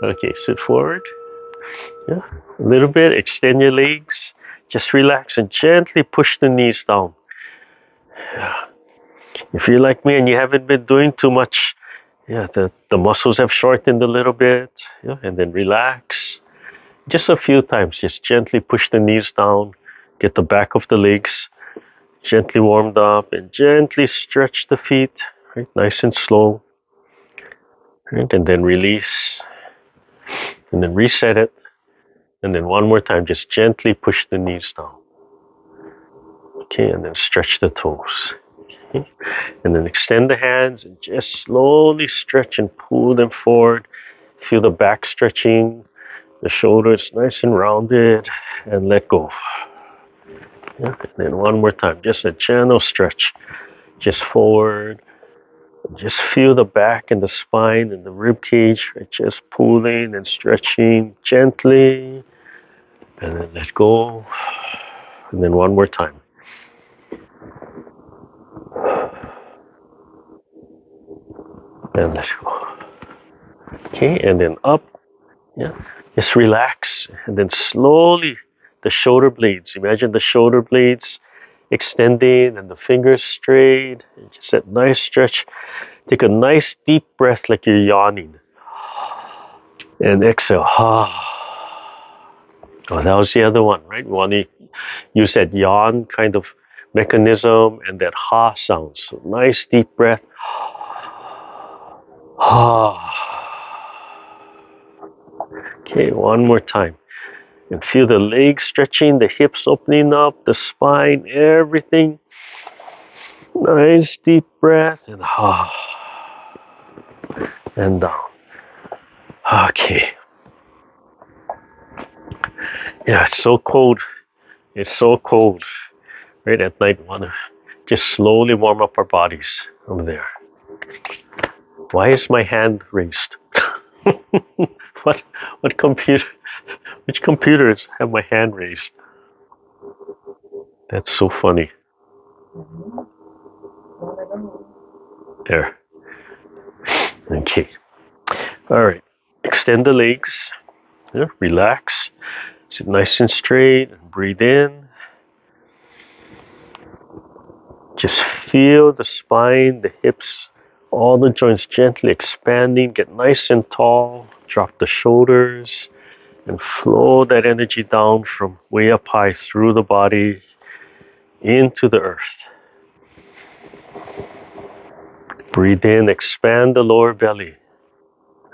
Okay, sit forward. Yeah, a little bit. Extend your legs. Just relax and gently push the knees down. Yeah. If you're like me and you haven't been doing too much, yeah, the muscles have shortened a little bit. Yeah, and then relax. Just a few times. Just gently push the knees down. Get the back of the legs gently warmed up and gently stretch the feet. Right, nice and slow. Right, and then release. And then reset it. And then one more time, just gently push the knees down. Okay, and then stretch the toes. Okay. And then extend the hands and just slowly stretch and pull them forward. Feel the back stretching, the shoulders nice and rounded, and let go. Yeah. And then one more time, just a gentle stretch, just forward. Just feel the back and the spine and the rib cage, right? Just pulling and stretching gently, and then let go. And then one more time. And let go. Okay, and then up. Yeah, just relax, and then slowly the shoulder blades. Imagine the shoulder blades extending and the fingers straight. And just that nice stretch. Take a nice deep breath like you're yawning, and exhale. Oh, that was the other one, right? We want to use that yawn kind of mechanism and that ha sound. So nice deep breath. Okay, one more time. And feel the legs stretching, the hips opening up, the spine, everything. Nice deep breath and and down. Okay. Yeah, it's so cold. It's so cold. Right at night, we want to just slowly warm up our bodies over there. Why is my hand raised? What computer? Which computers have my hand raised? That's so funny. There. Okay. All right. Extend the legs. Yeah, relax. Sit nice and straight and breathe in. Just feel the spine, the hips, all the joints gently expanding. Get nice and tall. Drop the shoulders and flow that energy down from way up high through the body into the earth. Breathe in, expand the lower belly.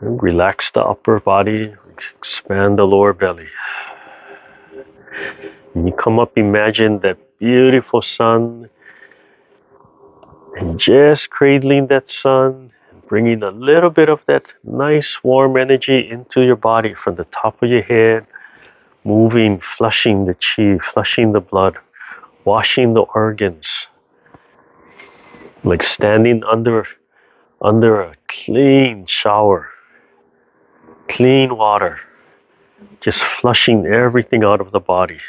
And relax the upper body, expand the lower belly. When you come up, imagine that beautiful sun and just cradling that sun, bringing a little bit of that nice warm energy into your body from the top of your head, moving, flushing the chi, flushing the blood, washing the organs, like standing under a clean shower, clean water, just flushing everything out of the body.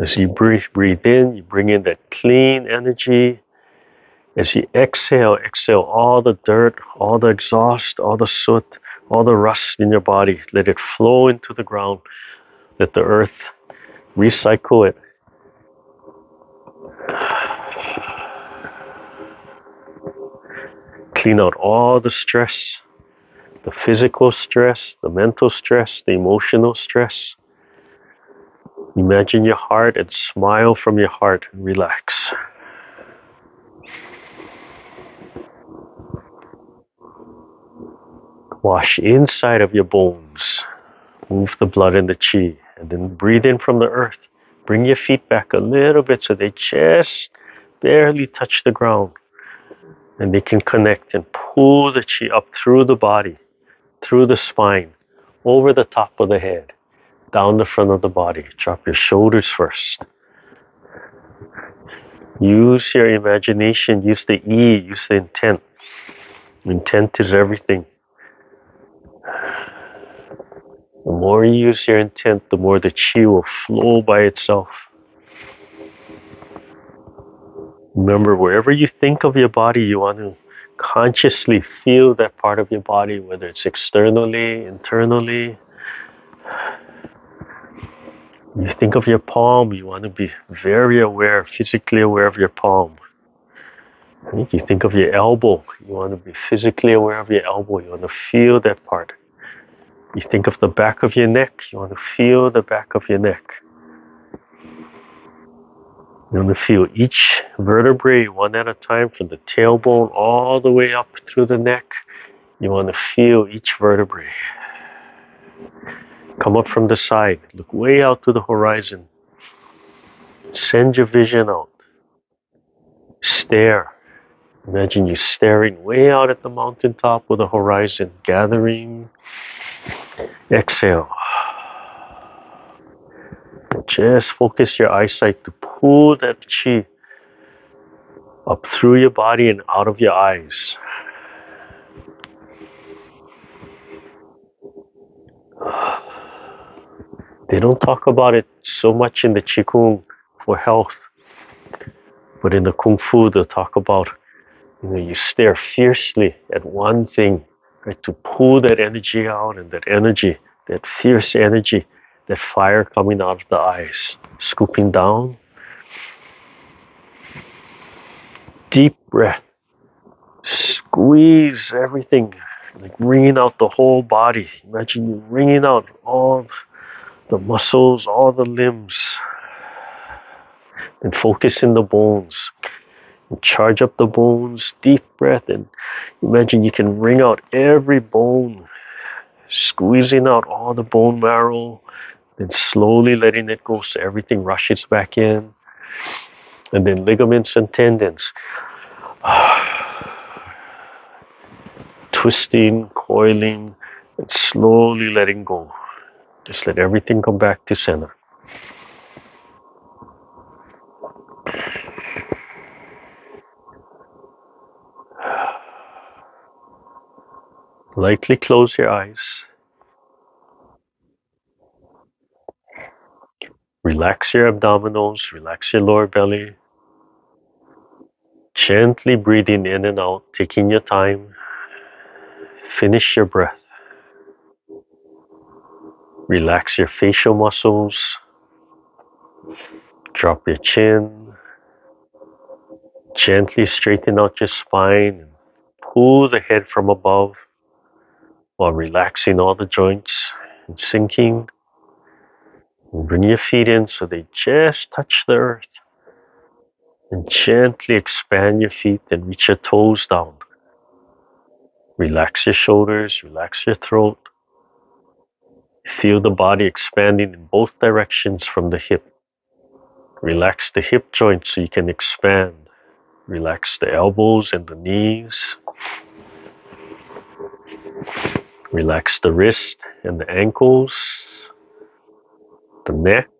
As you breathe in, you bring in that clean energy. As you exhale all the dirt, all the exhaust, all the soot, all the rust in your body. Let it flow into the ground. Let the earth recycle it. Clean out all the stress, the physical stress, the mental stress, the emotional stress. Imagine your heart and smile from your heart and relax. Wash inside of your bones. Move the blood and the chi. And then breathe in from the earth. Bring your feet back a little bit so they just barely touch the ground. And they can connect and pull the chi up through the body, through the spine, over the top of the head, down the front of the body. Drop your shoulders first. Use your imagination, use the E, use the intent. Intent is everything. The more you use your intent, the more the chi will flow by itself. Remember, wherever you think of your body, you want to Consciously feel that part of your body, whether it's externally, internally. You think of your palm, you want to be very aware, physically aware of your palm. You think of your elbow, you want to be physically aware of your elbow, you want to feel that part. You think of the back of your neck, you want to feel the back of your neck. You want to feel each vertebrae one at a time, from the tailbone all the way up through the neck. You want to feel each vertebrae. Come up from the side, look way out to the horizon. Send your vision out. Stare. Imagine you staring way out at the mountaintop or the horizon, gathering. Exhale. Just focus your eyesight to pull that chi up through your body and out of your eyes. They don't talk about it so much in the Qigong for health, but in the Kung Fu they'll talk about, you stare fiercely at one thing, right, to pull that energy out, and that energy, that fierce energy, that fire coming out of the eyes, scooping down. Deep breath. Squeeze everything, like wringing out the whole body. Imagine you wringing out all the muscles, all the limbs, and focus in the bones. And charge up the bones, deep breath, and imagine you can wring out every bone, squeezing out all the bone marrow, then slowly letting it go so everything rushes back in. And then ligaments and tendons. Twisting, coiling, and slowly letting go. Just let everything come back to center. Lightly close your eyes. Relax your abdominals, relax your lower belly. Gently breathing in and out, taking your time. Finish your breath. Relax your facial muscles. Drop your chin. Gently straighten out your spine and pull the head from above while relaxing all the joints and sinking. And bring your feet in so they just touch the earth. And gently expand your feet and reach your toes down. Relax your shoulders, relax your throat. Feel the body expanding in both directions from the hip. Relax the hip joint so you can expand. Relax the elbows and the knees. Relax the wrist and the ankles, the neck.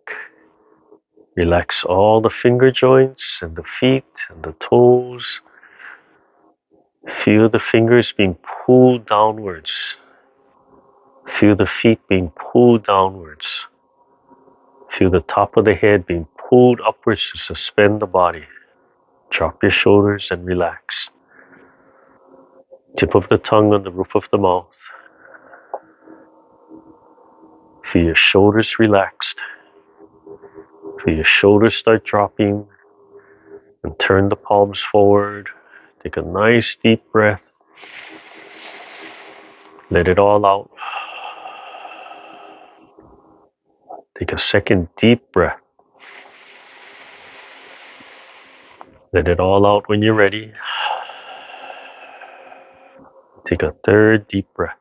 Relax all the finger joints and the feet and the toes. Feel the fingers being pulled downwards. Feel the feet being pulled downwards. Feel the top of the head being pulled upwards to suspend the body. Drop your shoulders and relax. Tip of the tongue on the roof of the mouth. Feel your shoulders relaxed. Feel your shoulders start dropping, and turn the palms forward. Take a nice deep breath. Let it all out. Take a second deep breath. Let it all out when you're ready. Take a third deep breath.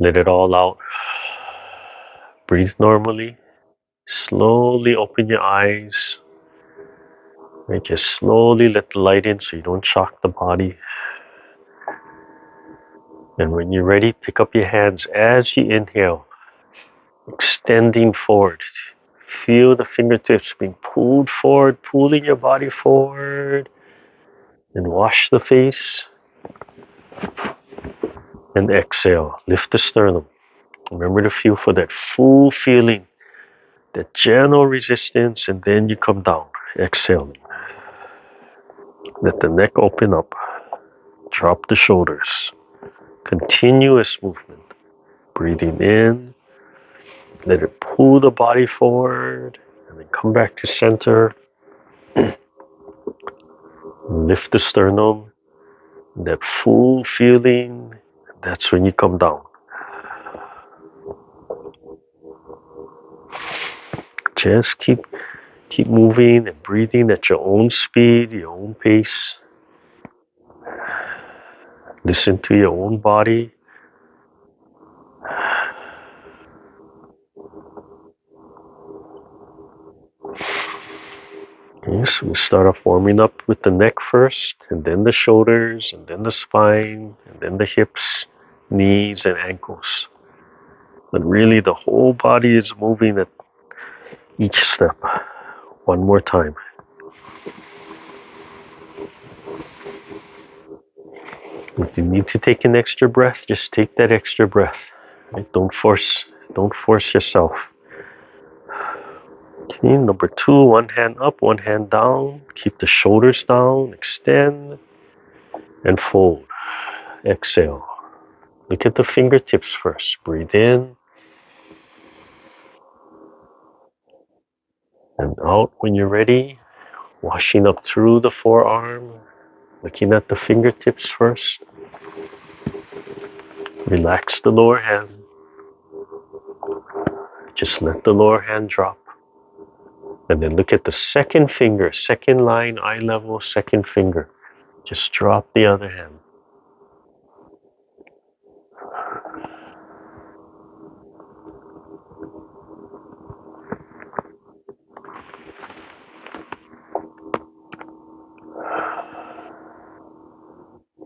Let it all out. Breathe normally. Slowly open your eyes. And just slowly let the light in so you don't shock the body. And when you're ready, pick up your hands as you inhale, extending forward. Feel the fingertips being pulled forward, pulling your body forward. And wash the face. And exhale. Lift the sternum. Remember to feel for that full feeling, that gentle resistance, and then you come down. Exhale. Let the neck open up. Drop the shoulders. Continuous movement. Breathing in. Let it pull the body forward. And then come back to center. Lift the sternum. That full feeling. That's when you come down. Just keep moving and breathing at your own speed, your own pace. Listen to your own body. Okay, so we start off warming up with the neck first, and then the shoulders, and then the spine, and then the hips, knees, and ankles. But really the whole body is moving at each step. One more time. If you need to take an extra breath, just take that extra breath. Right? Don't force yourself. Okay, number 2, one hand up, one hand down. Keep the shoulders down, extend, and fold. Exhale. Look at the fingertips first. Breathe in and out when you're ready. Washing up through the forearm. Looking at the fingertips first. Relax the lower hand. Just let the lower hand drop. And then look at the second finger, second line, eye level, second finger. Just drop the other hand.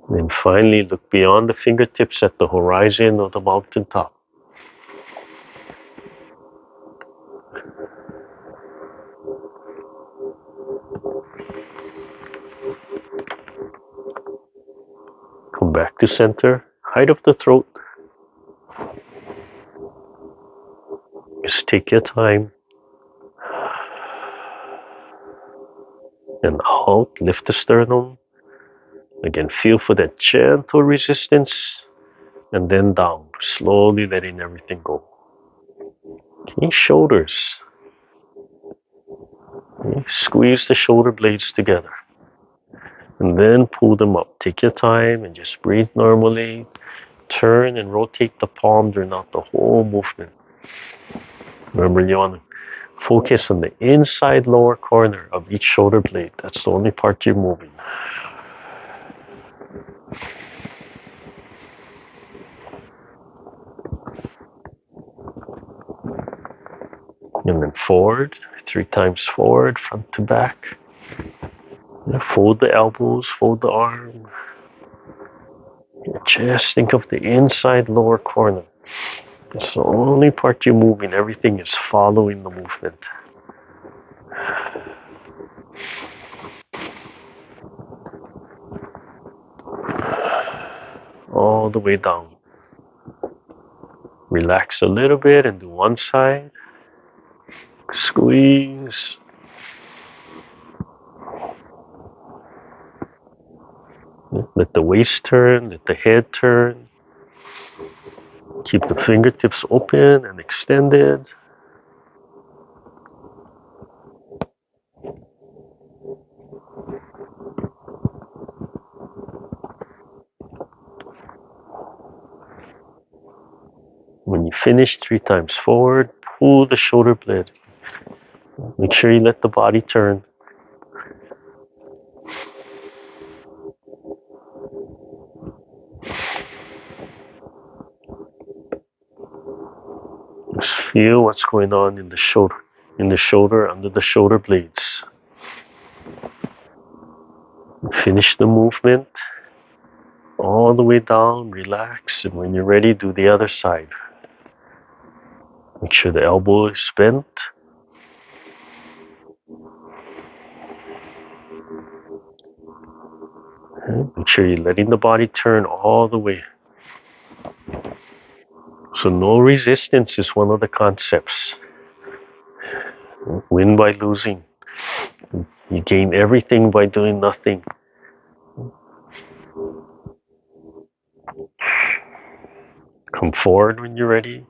And finally, look beyond the fingertips at the horizon or the mountaintop. Come back to center, height of the throat. Just take your time. And out, lift the sternum. Again, feel for that gentle resistance. And then down, slowly letting everything go. Okay, shoulders. Okay, squeeze the shoulder blades together. And then pull them up. Take your time and just breathe normally. Turn and rotate the palm throughout the whole movement. Remember, you want to focus on the inside lower corner of each shoulder blade. That's the only part you're moving. And then forward, 3 times forward, front to back. Fold the elbows, fold the arm. Just think of the inside lower corner. It's the only part you're moving. Everything is following the movement. All the way down. Relax a little bit and do one side. Squeeze. Let the waist turn, let the head turn. Keep the fingertips open and extended. When you finish, 3 times forward, pull the shoulder blade. Make sure you let the body turn. Just feel what's going on in the shoulder, under the shoulder blades. Finish the movement all the way down, relax, and when you're ready, do the other side. Make sure the elbow is bent. Okay. Make sure you're letting the body turn all the way. So no resistance is one of the concepts. Win by losing. You gain everything by doing nothing. Come forward when you're ready.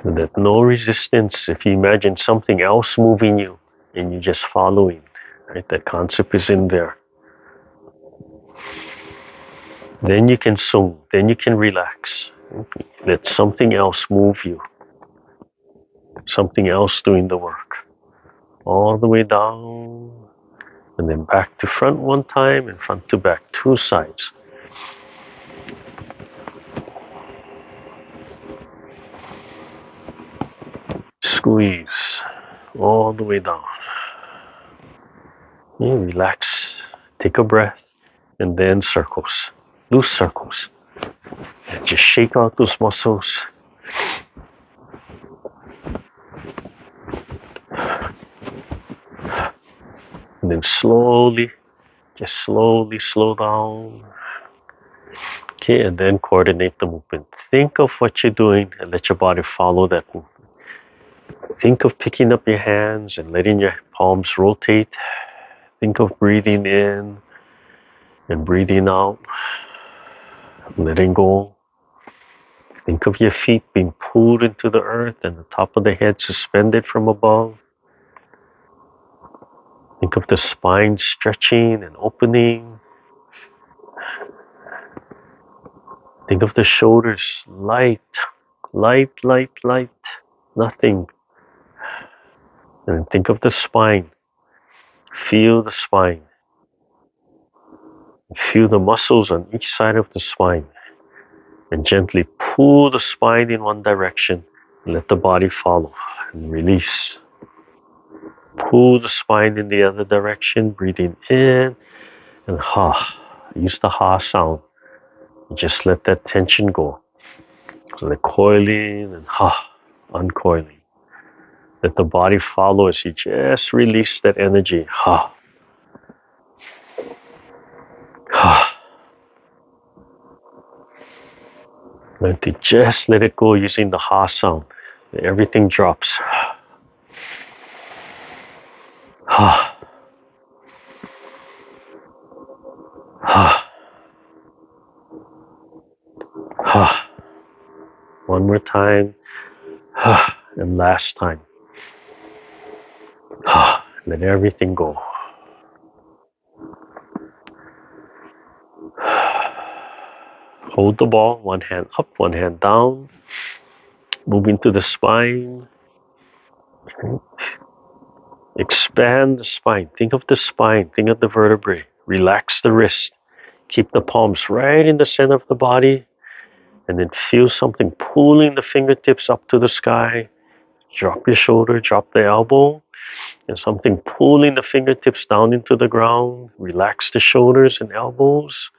And that no resistance. If you imagine something else moving you and you're just following, right? That concept is in there. Then you can sung, then you can relax. Let something else move you. Something else doing the work. All the way down, and then back to front one time, and front to back, 2 sides. Squeeze all the way down. Yeah, relax, take a breath, and then circles, loose circles. And just shake out those muscles. And then slowly, just slowly slow down. Okay, and then coordinate the movement. Think of what you're doing and let your body follow that movement. Think of picking up your hands and letting your palms rotate. Think of breathing in and breathing out, letting go. Think of your feet being pulled into the earth and the top of the head suspended from above. Think of the spine stretching and opening. Think of the shoulders light, light, light, light, nothing. And then think of the spine. Feel the spine. Feel the muscles on each side of the spine. And gently pull the spine in one direction and let the body follow and release. Pull the spine in the other direction, breathing in and ha. Use the ha sound. Just let that tension go. So the coiling and ha, uncoiling. Let the body follow as you just release that energy. Ha. Ha. Learn to just let it go using the ha sound. Everything drops. Ha. Ha. Ha. One more time. Ha. And last time. Ha. Let everything go. Hold the ball, one hand up, one hand down. Moving to the spine. Expand the spine. Think of the spine. Think of the vertebrae. Relax the wrist. Keep the palms right in the center of the body. And then feel something pulling the fingertips up to the sky. Drop your shoulder, drop the elbow. And something pulling the fingertips down into the ground. Relax the shoulders and elbows.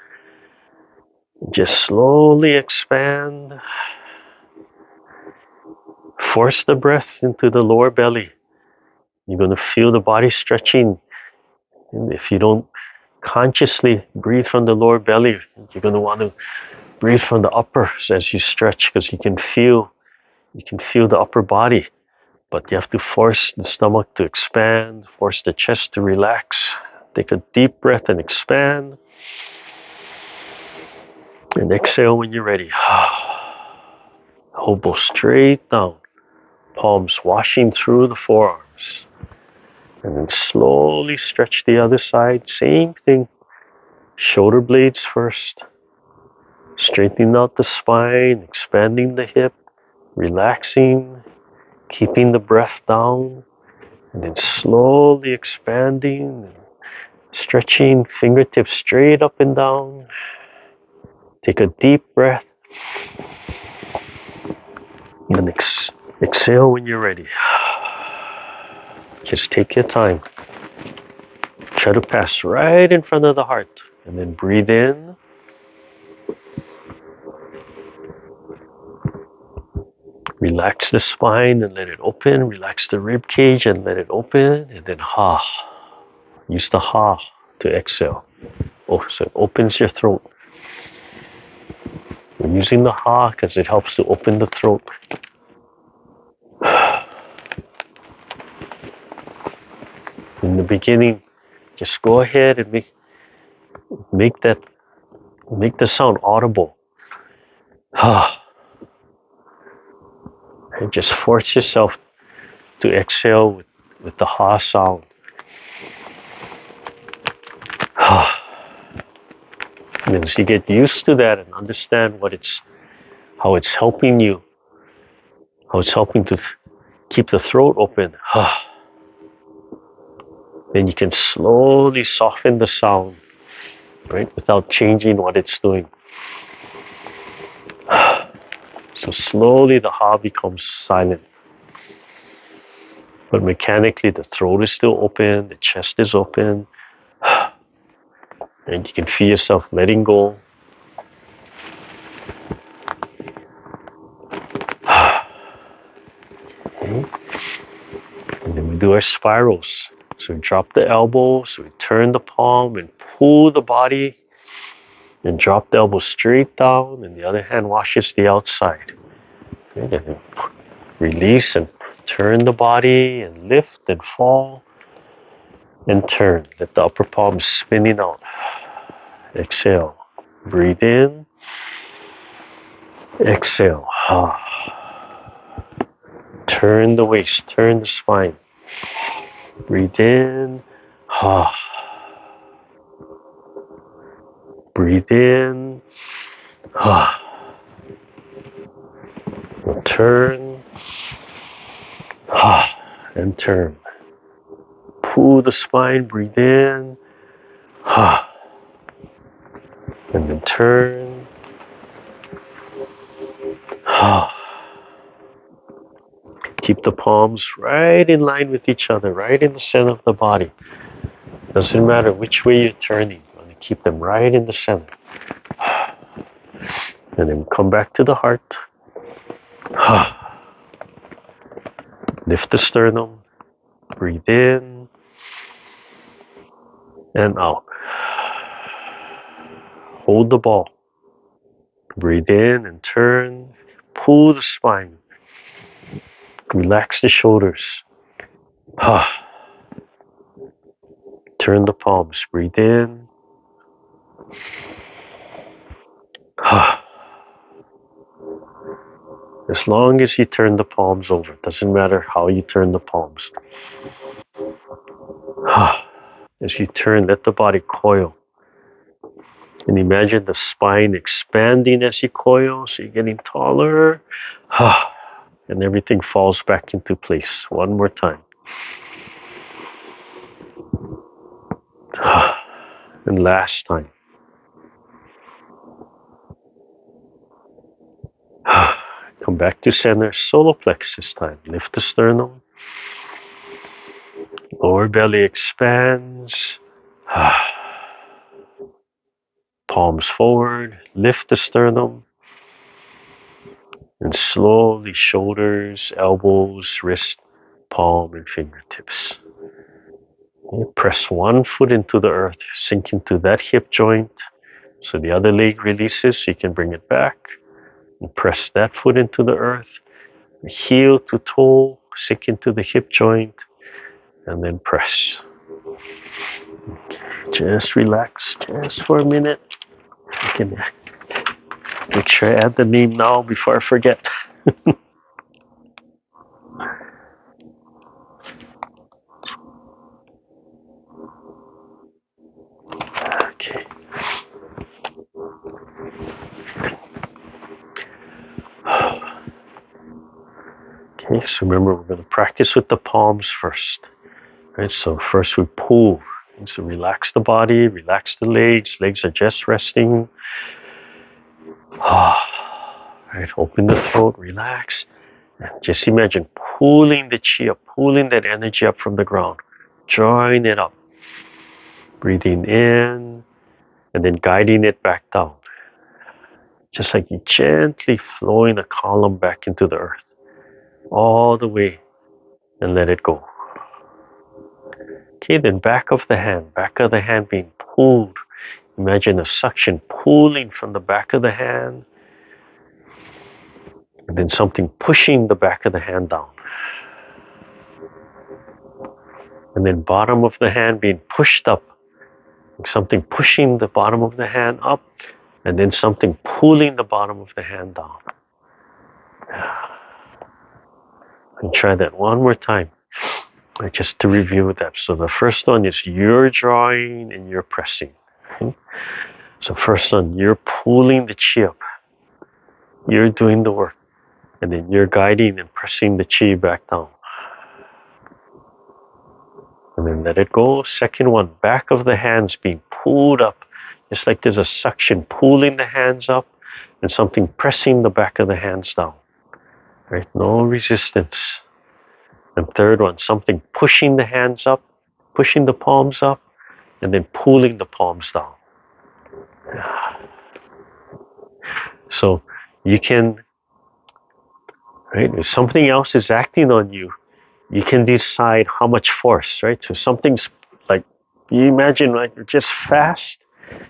Just slowly expand. Force the breath into the lower belly. You're going to feel the body stretching. And if you don't consciously breathe from the lower belly, you're going to want to breathe from the upper as you stretch, because you can feel the upper body. But you have to force the stomach to expand, force the chest to relax. Take a deep breath and expand. And exhale when you're ready. Elbow straight down. Palms washing through the forearms. And then slowly stretch the other side. Same thing. Shoulder blades first. Straightening out the spine, expanding the hip, relaxing, keeping the breath down, and then slowly expanding, stretching, fingertips straight up and down. Take a deep breath. And exhale when you're ready. Just take your time. Try to pass right in front of the heart. And then breathe in. Relax the spine and let it open. Relax the rib cage and let it open. And then ha. Use the ha to exhale. Oh, so it opens your throat. We're using the ha because it helps to open the throat. In the beginning, just go ahead and Make the sound audible. And just force yourself to exhale with the ha sound. And as you get used to that and understand how it's helping you, how it's helping to keep the throat open, then you can slowly soften the sound, right, without changing what it's doing. So slowly the ha becomes silent. But mechanically the throat is still open, the chest is open, and you can feel yourself letting go. Okay. And then we do our spirals. So we drop the elbows, we turn the palm and pull the body, and drop the elbow straight down, and the other hand washes the outside. Okay. And then release and turn the body and lift and fall and turn. Let the upper palm spinning out. Exhale. Breathe in. Exhale. Turn the waist, turn the spine. Breathe in. Breathe in. And turn. And turn. Pull the spine, breathe in. And then turn. Keep the palms right in line with each other, right in the center of the body. Doesn't matter which way you're turning. You want to keep them right in the center. And then come back to the heart. Lift the sternum. Breathe in and out. Hold the ball. Breathe in and turn. Pull the spine. Relax the shoulders. Turn the palms. Breathe in. As long as you turn the palms over, doesn't matter how you turn the palms. As you turn, let the body coil. And imagine the spine expanding as you coil, so you're getting taller. And everything falls back into place. One more time. And last time. Come back to center, solar plexus time. Lift the sternum. Lower belly expands. Palms forward. Lift the sternum. And slowly shoulders, elbows, wrist, palm, and fingertips. You press one foot into the earth, sink into that hip joint. So the other leg releases, so you can bring it back. And press that foot into the earth. Heel to toe, sink into the hip joint. And then press. Okay. Just relax, just for a minute. You can make sure I add the name now before I forget. Okay. Okay, so remember we're going to practice with the palms first. Right, so first we pull. And so relax the body, relax the legs. Legs are just resting. Right, open the throat, relax. And just imagine pulling the chi up, pulling that energy up from the ground. Drawing it up. Breathing in and then guiding it back down. Just like you gently flowing a column back into the earth. All the way and let it go. Okay, then back of the hand being pulled. Imagine a suction pulling from the back of the hand. And then something pushing the back of the hand down. And then bottom of the hand being pushed up. something pushing the bottom of the hand up, and then something pulling the bottom of the hand down. And try that one more time, just to review that. So the first one is you're drawing and you're pressing. Right? So first one, you're pulling the chi up. You're doing the work. And then you're guiding and pressing the chi back down. And then let it go. Second one, back of the hands being pulled up. It's like there's a suction pulling the hands up and something pressing the back of the hands down. Right? No resistance. And third one, something pushing the hands up, pushing the palms up, and then pulling the palms down. So you can, right? If something else is acting on you, you can decide how much force, right? So something's like, you imagine, like, just fast,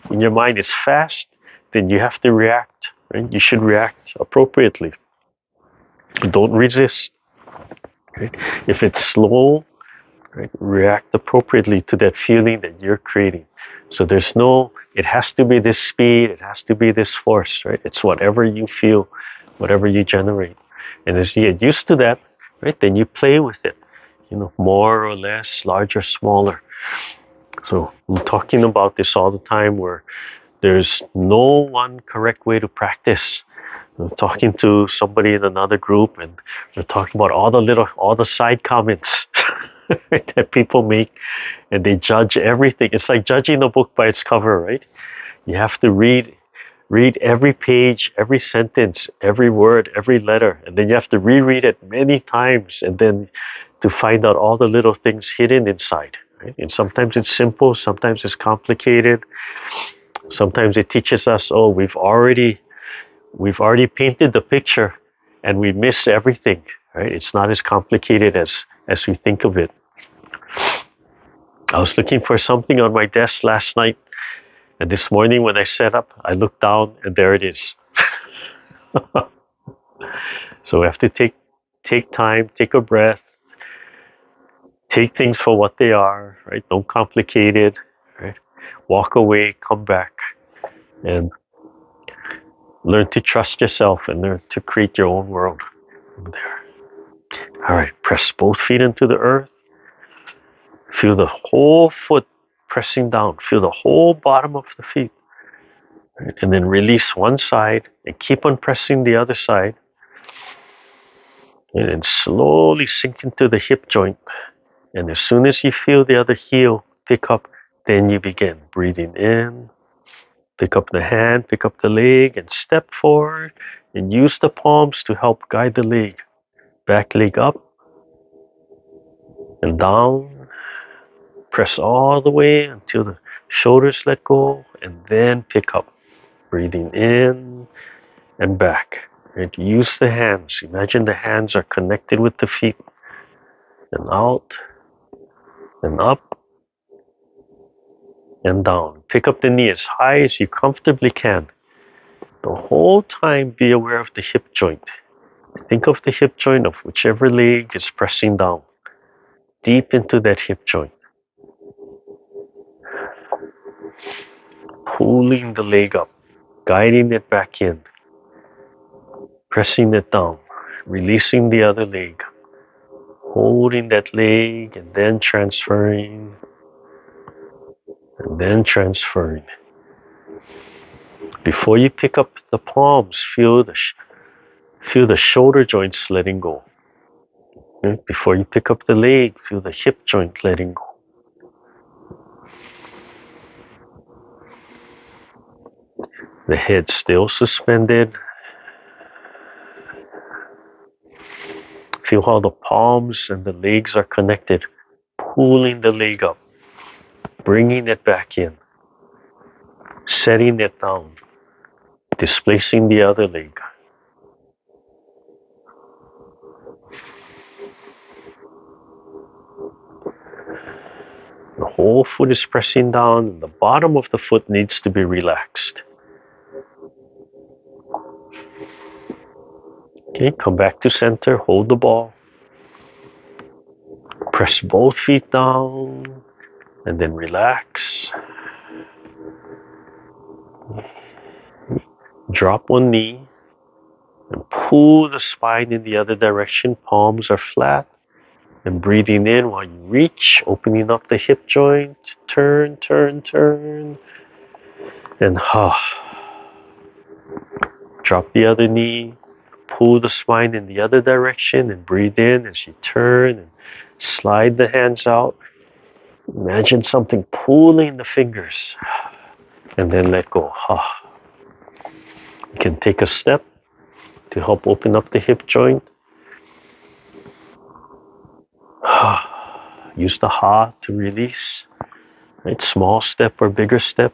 in your mind it's fast, then you have to react, right? You should react appropriately. Don't resist, right? If it's slow, right, react appropriately to that feeling that you're creating. So there's no, it has to be this speed, it has to be this force, right? It's whatever you feel, whatever you generate. And as you get used to that, right, then you play with it, more or less, larger, smaller. So I'm talking about this all the time, where there's no one correct way to practice. I'm talking to somebody in another group, and we're talking about all the side comments that people make, and they judge everything. It's like judging a book by its cover, right? You have to read every page, every sentence, every word, every letter, and then you have to reread it many times, and then to find out all the little things hidden inside. Right? And sometimes it's simple, sometimes it's complicated. Sometimes it teaches us, oh, we've already painted the picture, and we miss everything. Right? It's not as complicated as we think of it. I was looking for something on my desk last night, and this morning when I sat up, I looked down, and there it is. So we have to take time, take a breath, take things for what they are, right? Don't complicate it, right? Walk away, come back, and learn to trust yourself and learn to create your own world there. All right, press both feet into the earth. Feel the whole foot pressing down. Feel the whole bottom of the feet. Right? And then release one side and keep on pressing the other side. And then slowly sink into the hip joint. And as soon as you feel the other heel pick up, then you begin breathing in. Pick up the hand, pick up the leg, and step forward. And use the palms to help guide the leg. Back leg up and down. Press all the way until the shoulders let go, and then pick up. Breathing in and back. And use the hands. Imagine the hands are connected with the feet. And out and up and down. Pick up the knee as high as you comfortably can. The whole time be aware of the hip joint. Think of the hip joint of whichever leg is pressing down. Deep into that hip joint. Pulling the leg up. Guiding it back in. Pressing it down. Releasing the other leg. Holding that leg and then transferring. And then transferring. Before you pick up the palms, feel the shoulder joints letting go. Before you pick up the leg, feel the hip joint letting go. The head still suspended. Feel how the palms and the legs are connected, pulling the leg up, bringing it back in, setting it down, displacing the other leg. The whole foot is pressing down, and the bottom of the foot needs to be relaxed. Okay, come back to center, hold the ball. Press both feet down, and then relax. Drop one knee and pull the spine in the other direction. Palms are flat. And breathing in while you reach, opening up the hip joint. Turn, turn, turn. And drop the other knee. Pull the spine in the other direction and breathe in as you turn and slide the hands out. Imagine something pulling the fingers and then let go. You can take a step to help open up the hip joint. Use the ha to release. Right? Small step or bigger step.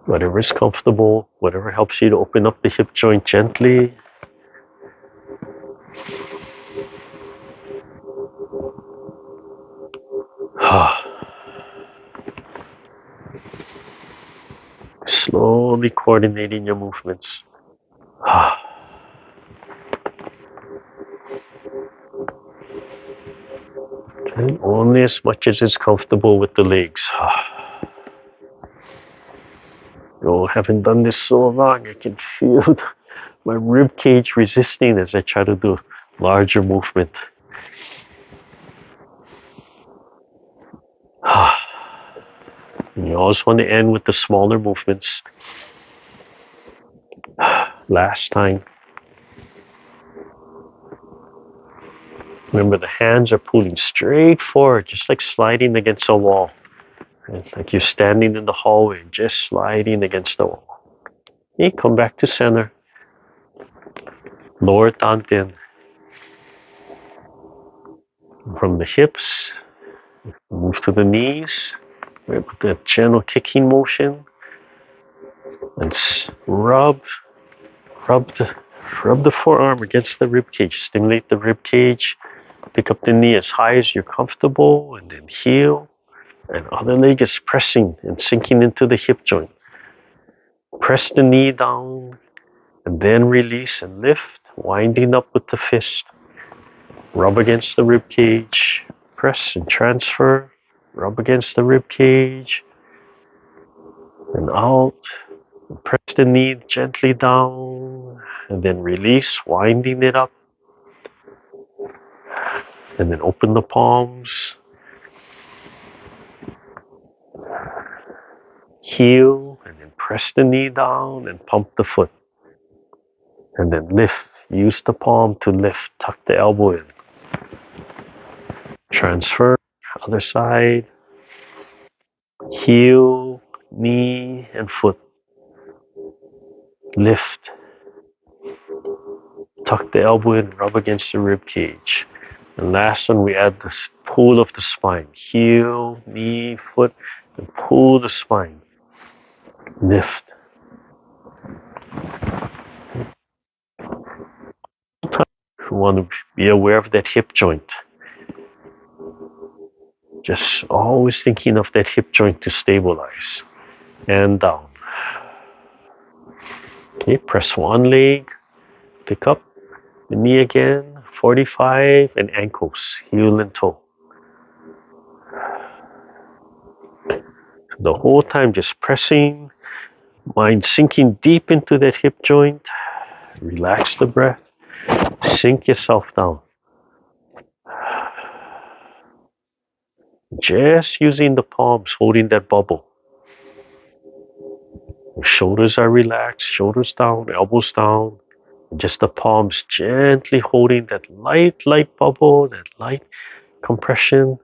Whatever is comfortable, whatever helps you to open up the hip joint gently. Slowly coordinating your movements. And only as much as is comfortable with the legs. Oh, haven't done this so long, I can feel my rib cage resisting as I try to do larger movement. You always want to end with the smaller movements. Last time. Remember, the hands are pulling straight forward, just like sliding against a wall. It's like you're standing in the hallway, just sliding against the wall. Okay, come back to center. Lower Tantin. From the hips, move to the knees. With the gentle kicking motion. And rub the forearm against the rib cage. Stimulate the rib cage. Pick up the knee as high as you're comfortable, and then heel. And other leg is pressing and sinking into the hip joint. Press the knee down, and then release and lift, winding up with the fist. Rub against the rib cage. Press and transfer. Rub against the rib cage. And out. Press the knee gently down, and then release, winding it up. And then open the palms. Heel, and then press the knee down and pump the foot. And then lift. Use the palm to lift. Tuck the elbow in. Transfer. Other side. Heel, knee, and foot. Lift. Tuck the elbow in. Rub against the rib cage. And last one, we add the pull of the spine. Heel, knee, foot, and pull the spine. Lift. You want to be aware of that hip joint. Just always thinking of that hip joint to stabilize. And down. Okay, press one leg. Pick up the knee again. 45 and ankles, heel and toe. The whole time just pressing. Mind sinking deep into that hip joint. Relax the breath. Sink yourself down. Just using the palms, holding that bubble. Shoulders are relaxed, shoulders down, elbows down. Just the palms gently holding that light bubble, that light compression.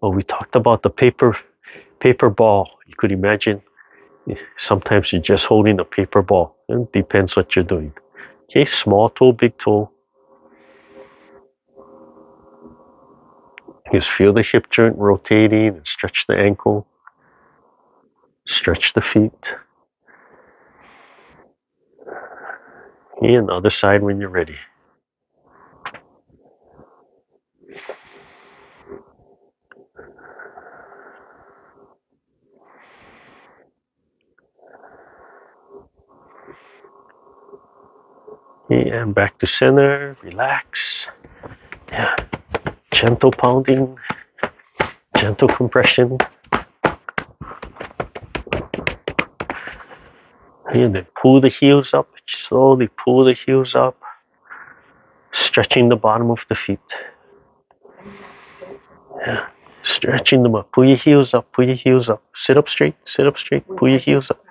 Oh, we talked about the paper ball. You could imagine sometimes you're just holding a paper ball. It depends what you're doing. Okay, small toe, big toe. Just feel the hip joint rotating and stretch the ankle. Stretch the feet. Okay, and the other side when you're ready. Okay, and back to center. Relax. Yeah. Gentle pounding. Gentle compression. And then pull the heels up, slowly pull the heels up, stretching the bottom of the feet. Yeah. Stretching them up. Pull your heels up, pull your heels up. Sit up straight, pull your heels up.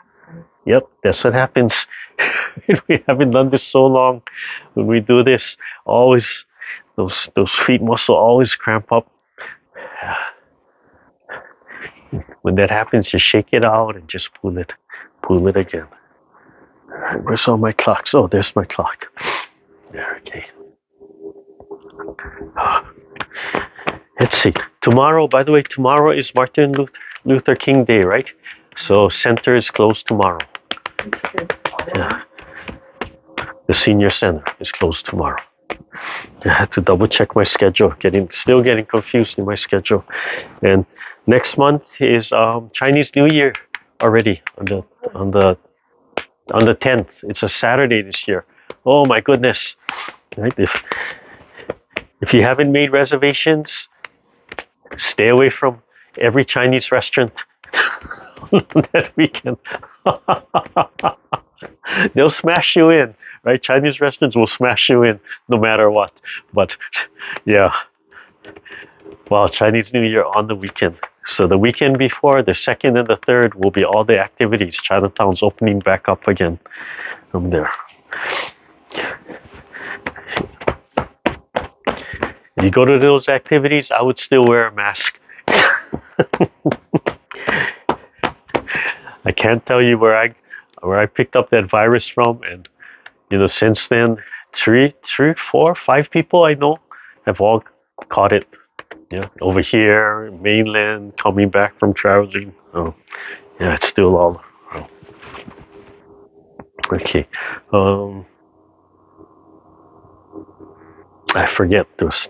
Yep, that's what happens. We haven't done this so long. When we do this, always those feet muscle always cramp up. When that happens, just shake it out and just pull it again. All right, where's all my clocks? Oh, there's my clock. There, okay. Let's see. Tomorrow, by the way, tomorrow is Martin Luther King Day, right? So center is closed tomorrow. Yeah. The senior center is closed tomorrow. I had to double check my schedule. Still getting confused in my schedule. And next month is Chinese New Year already on the 10th. It's a Saturday this year. Oh my goodness! Right? If you haven't made reservations, stay away from every Chinese restaurant that weekend. They'll smash you in, right? Chinese restaurants will smash you in no matter what. But yeah, well, Chinese New Year on the weekend. So the weekend before, the 2nd and the 3rd, will be all the activities. Chinatown's opening back up again from there. If you go to those activities, I would still wear a mask. I can't tell you where I picked up that virus from, and since then, 3, 4, 5 people I know have all caught it. Yeah, over here, mainland, coming back from traveling. Oh, yeah, it's still all. Oh. Okay. I forget. There's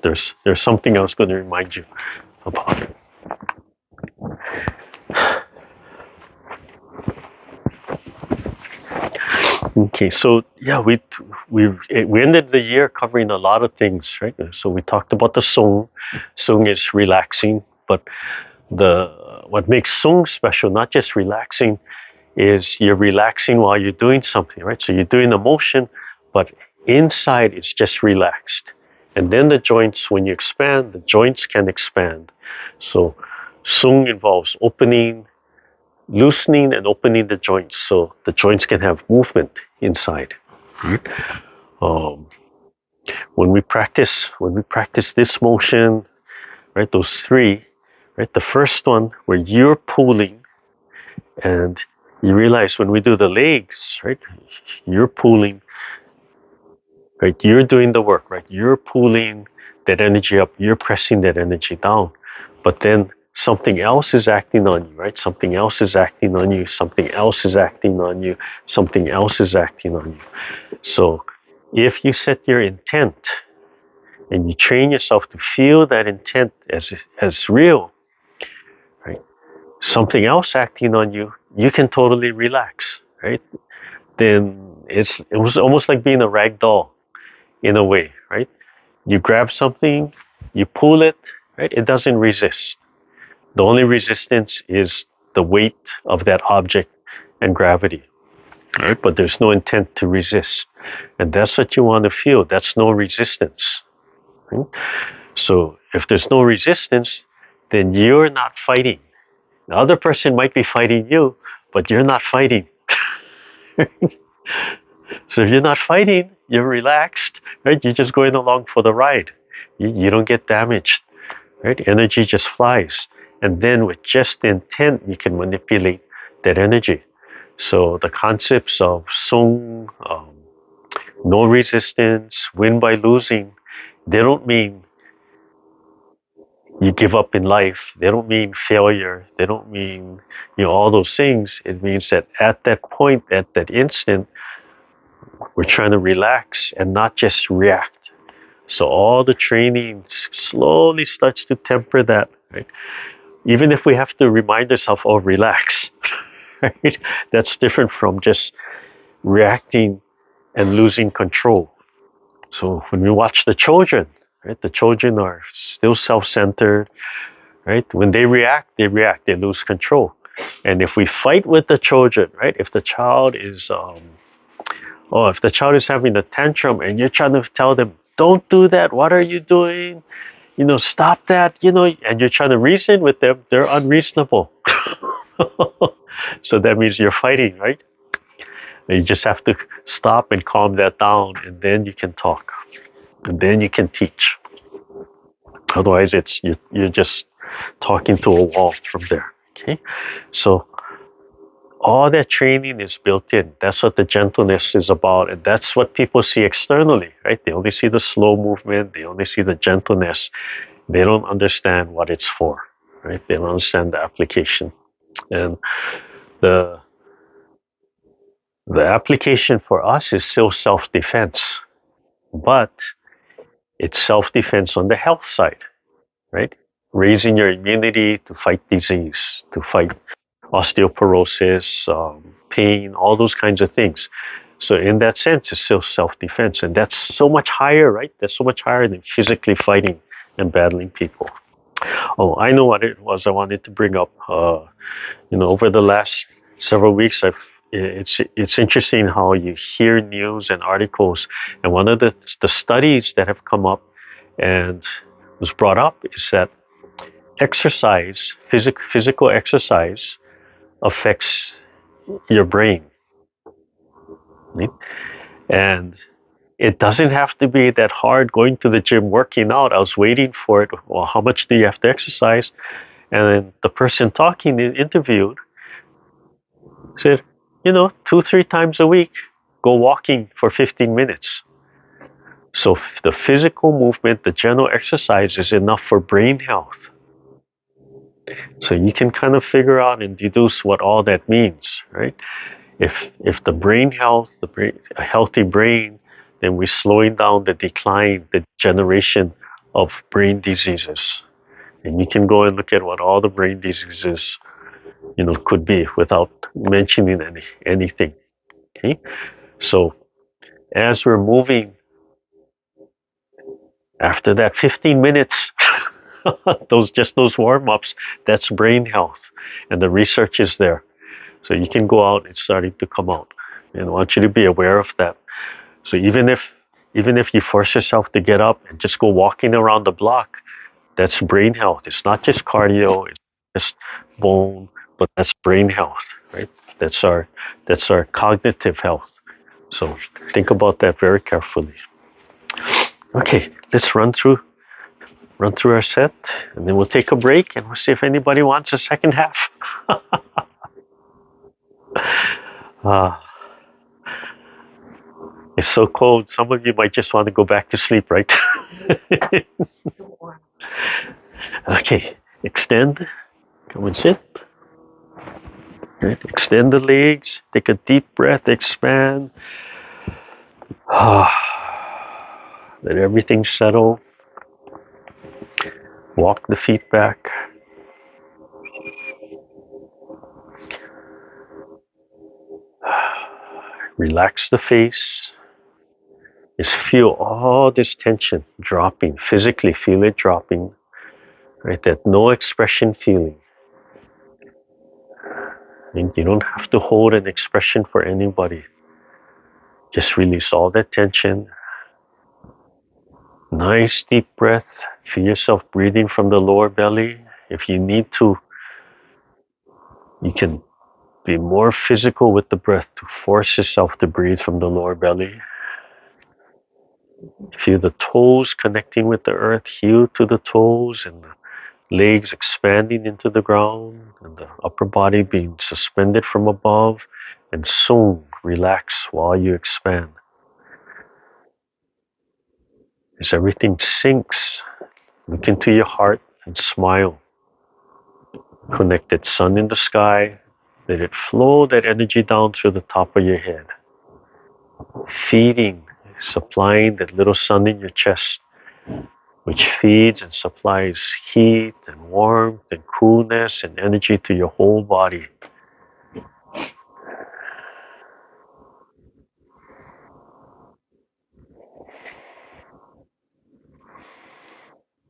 something I was going to remind you about. Okay, so yeah, we ended the year covering a lot of things, right? So we talked about the Sung. Sung is relaxing, but what makes Sung special, not just relaxing, is you're relaxing while you're doing something, right? So you're doing the motion, but inside it's just relaxed. And then the joints, when you expand, the joints can expand. So Sung involves loosening and opening the joints, so the joints can have movement inside. When we practice this motion, right, those 3, right, the first one where you're pulling, and you realize when we do the legs, right, you're pulling, right, you're doing the work, right, you're pulling that energy up, you're pressing that energy down, but then something else is acting on you, right? Something else is acting on you, something else is acting on you, something else is acting on you. So if you set your intent and you train yourself to feel that intent as real, right? Something else acting on you, you can totally relax, right? Then it was almost like being a rag doll in a way, right? You grab something, you pull it, right? It doesn't resist. The only resistance is the weight of that object and gravity, right? But there's no intent to resist. And that's what you want to feel. That's no resistance. Right? So if there's no resistance, then you're not fighting. The other person might be fighting you, but you're not fighting. So if you're not fighting, you're relaxed, right? You're just going along for the ride. You don't get damaged, right? Energy just flies. And then with just intent, you can manipulate that energy. So the concepts of Sung, no resistance, win by losing, they don't mean you give up in life. They don't mean failure. They don't mean all those things. It means that at that point, at that instant, we're trying to relax and not just react. So all the training slowly starts to temper that, right? Even if we have to remind ourselves, oh, relax, right? That's different from just reacting and losing control. So when we watch the children, right? The children are still self-centered, right? When they react, they lose control. And if we fight with the children, right? If the child is if the child is having a tantrum and you're trying to tell them, don't do that, what are you doing? Stop that, and you're trying to reason with them, they're unreasonable. So that means you're fighting, right? And you just have to stop and calm that down, and then you can talk, and then you can teach. Otherwise, you're just talking to a wall from there. Okay, so all that training is built in. That's what the gentleness is about, and that's what people see externally, right? They only see the slow movement, they only see the gentleness. They don't understand what it's for, right? They don't understand the application, and the the application for us is still self-defense, but it's self-defense on the health side, right? Raising your immunity to fight disease, to fight osteoporosis, pain, all those kinds of things. So in that sense, it's still self-defense, and that's so much higher, right? That's so much higher than physically fighting and battling people. Oh, I know what it was I wanted to bring up. Over the last several weeks, it's interesting how you hear news and articles, and one of the studies that have come up and was brought up is that exercise, physical exercise, affects your brain, right? And it doesn't have to be that hard going to the gym, working out. I was waiting for it. Well, how much do you have to exercise? And then the person talking, interviewed, said, 2, 3 times a week, go walking for 15 minutes. So the physical movement, the general exercise is enough for brain health. So you can kind of figure out and deduce what all that means, right? If the brain health, a healthy brain, then we're slowing down the decline, the generation of brain diseases. And you can go and look at what all the brain diseases, could be without mentioning anything. Okay, so as we're moving after that 15 minutes, those warm-ups, that's brain health, and the research is there. So you can go out, it's starting to come out. And I want you to be aware of that. So even if you force yourself to get up and just go walking around the block, that's brain health. It's not just cardio, it's just bone, but that's brain health, right? That's our cognitive health. So think about that very carefully. Okay, let's run through our set, and then we'll take a break and we'll see if anybody wants a second half. uh, it's so cold. Some of you might just want to go back to sleep, right? Okay, extend. Come and sit. Right. Extend the legs. Take a deep breath. Expand. Let everything settle. Walk the feet back. Relax the face. Just feel all this tension dropping. Physically feel it dropping. Right? That no expression feeling. And you don't have to hold an expression for anybody. Just release all that tension. Nice deep breath. Feel yourself breathing from the lower belly. If you need to, you can be more physical with the breath to force yourself to breathe from the lower belly. Feel the toes connecting with the earth, heel to the toes, and the legs expanding into the ground, and the upper body being suspended from above, and soon relax while you expand. As everything sinks, look into your heart and smile. Connect that sun in the sky. Let it flow that energy down through the top of your head. Feeding, supplying that little sun in your chest, which feeds and supplies heat and warmth and coolness and energy to your whole body.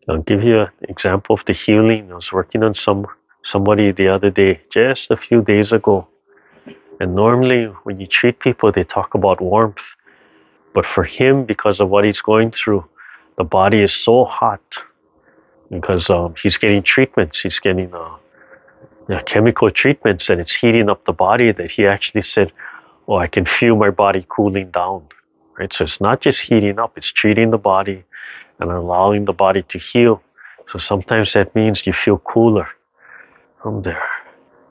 I'll give you an example of the healing. I was working on some somebody the other day, just a few days ago, and normally when you treat people, they talk about warmth. But for him, because of what he's going through, the body is so hot because he's getting treatments. He's getting chemical treatments, and it's heating up the body that he actually said, "Oh, I can feel my body cooling down." Right? So it's not just heating up; it's treating the body and allowing the body to heal. So sometimes that means you feel cooler from there.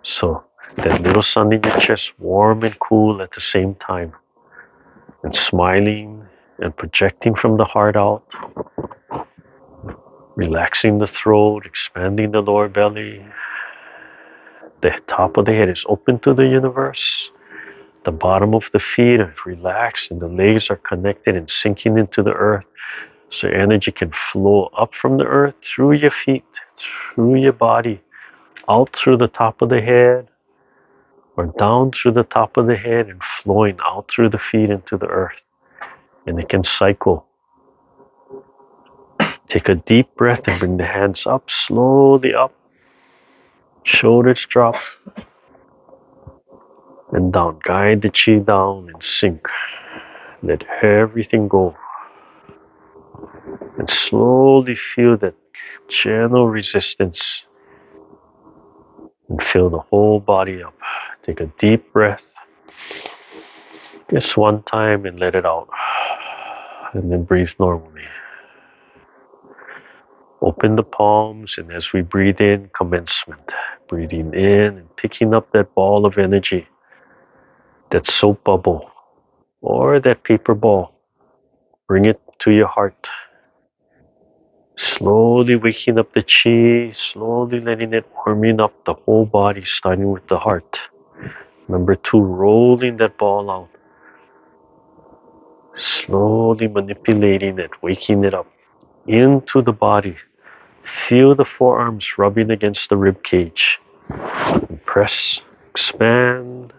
So that little sun in your chest, warm and cool at the same time, and smiling and projecting from the heart out, relaxing the throat, expanding the lower belly. The top of the head is open to the universe. The bottom of the feet are relaxed and the legs are connected and sinking into the earth. So energy can flow up from the earth through your feet, through your body, out through the top of the head, or down through the top of the head and flowing out through the feet into the earth. And it can cycle. Take a deep breath and bring the hands up, slowly up. Shoulders drop and down. Guide the chi down and sink. Let everything go. And slowly feel that gentle resistance and fill the whole body up. Take a deep breath. Just one time and let it out. And then breathe normally. Open the palms, and as we breathe in, commencement. Breathing in and picking up that ball of energy, that soap bubble, or that paper ball. Bring it to your heart. Slowly waking up the chi, slowly letting it warming up the whole body, starting with the heart. Number 2, rolling that ball out. Slowly manipulating it, waking it up into the body. Feel the forearms rubbing against the rib cage. Press, expand,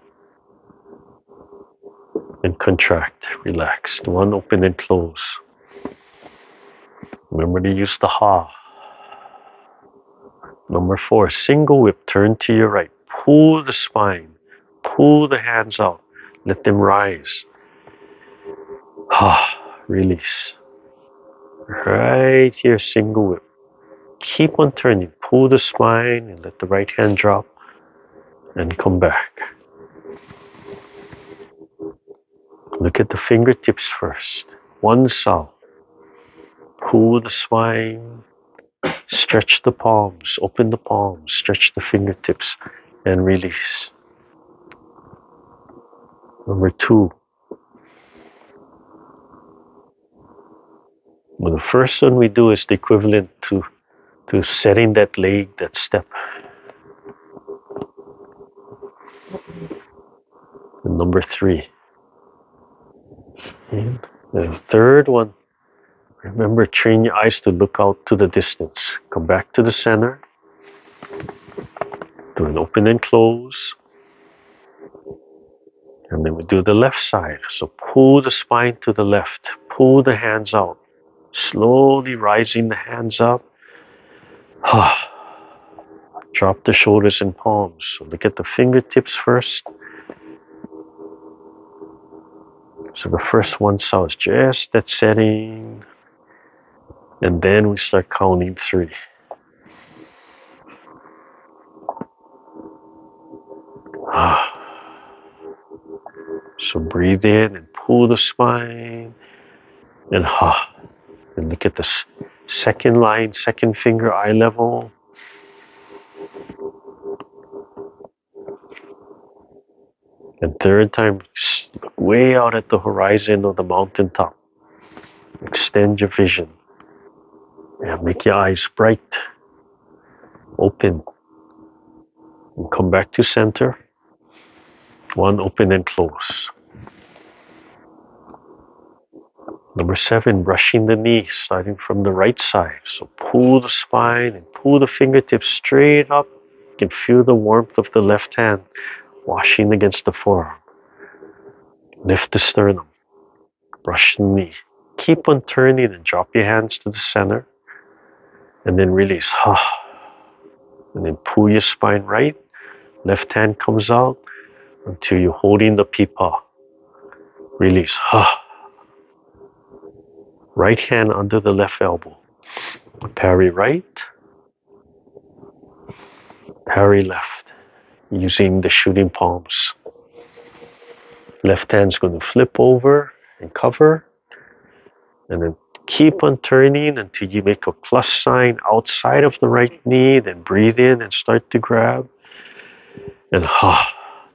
and contract. Relax. One, open and close. Remember to use the ha. Number 4, single whip. Turn to your right. Pull the spine. Pull the hands out. Let them rise. Release. Right here, single whip. Keep on turning. Pull the spine and let the right hand drop and come back. Look at the fingertips first. One sound. Pull the spine. Stretch the palms. Open the palms. Stretch the fingertips and release. Number 2. Well, the first one we do is the equivalent to setting that leg, that step. And number 3. And the third one, remember, train your eyes to look out to the distance. Come back to the center. Do an open and close. And then we do the left side. So pull the spine to the left. Pull the hands out. Slowly rising the hands up. Drop the shoulders and palms. So look at the fingertips first. So the first one sounds just that setting. And then we start counting 3. So breathe in and pull the spine. And and look at this second line, second finger eye level. And third time, look way out at the horizon of the mountaintop. Extend your vision. And make your eyes bright, open. And come back to center. One, open and close. Number 7, brushing the knee, starting from the right side. So pull the spine and pull the fingertips straight up. You can feel the warmth of the left hand washing against the forearm. Lift the sternum. Brush the knee. Keep on turning and drop your hands to the center. And then release. And then pull your spine right. Left hand comes out until you're holding the pipa. Release. Right hand under the left elbow. Parry right. Parry left. Using the shooting palms. Left hand's going to flip over and cover. And then keep on turning until you make a plus sign outside of the right knee. Then breathe in and start to grab. And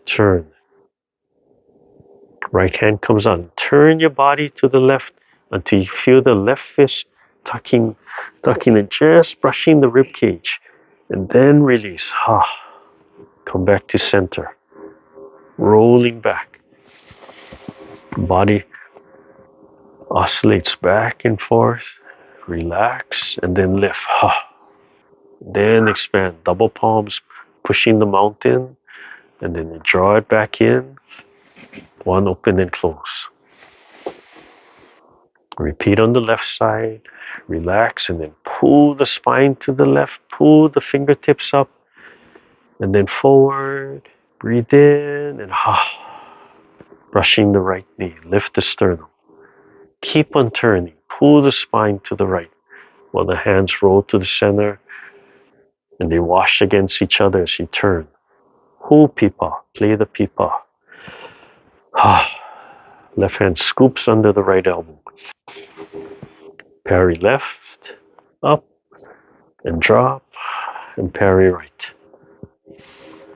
turn. Right hand comes on. Turn your body to the left until you feel the left fist tucking and just brushing the rib cage. And then release. Come back to center. Rolling back. Body oscillates back and forth. Relax and then lift. Then expand. Double palms pushing the mountain. And then you draw it back in. One open and close. Repeat on the left side. Relax and then pull the spine to the left. Pull the fingertips up. And then forward. Breathe in and brushing the right knee. Lift the sternum. Keep on turning. Pull the spine to the right while the hands roll to the center and they wash against each other as you turn. Hold pipa. Play the pipa. Left hand scoops under the right elbow. Parry left, up, and drop, and parry right.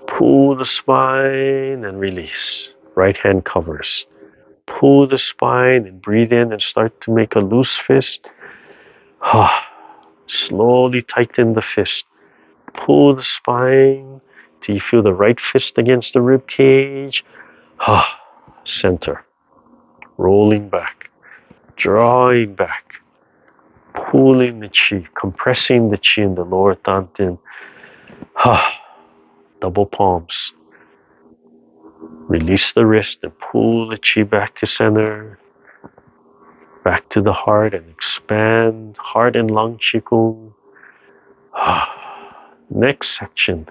Pull the spine and release. Right hand covers. Pull the spine and breathe in and start to make a loose fist. Slowly tighten the fist. Pull the spine till you feel the right fist against the rib cage. Center. Rolling back. Drawing back. Pulling the chi. Compressing the chi in the lower dantian. Double palms. Release the wrist and pull the chi back to center. Back to the heart and expand heart and lung qigong. Next section.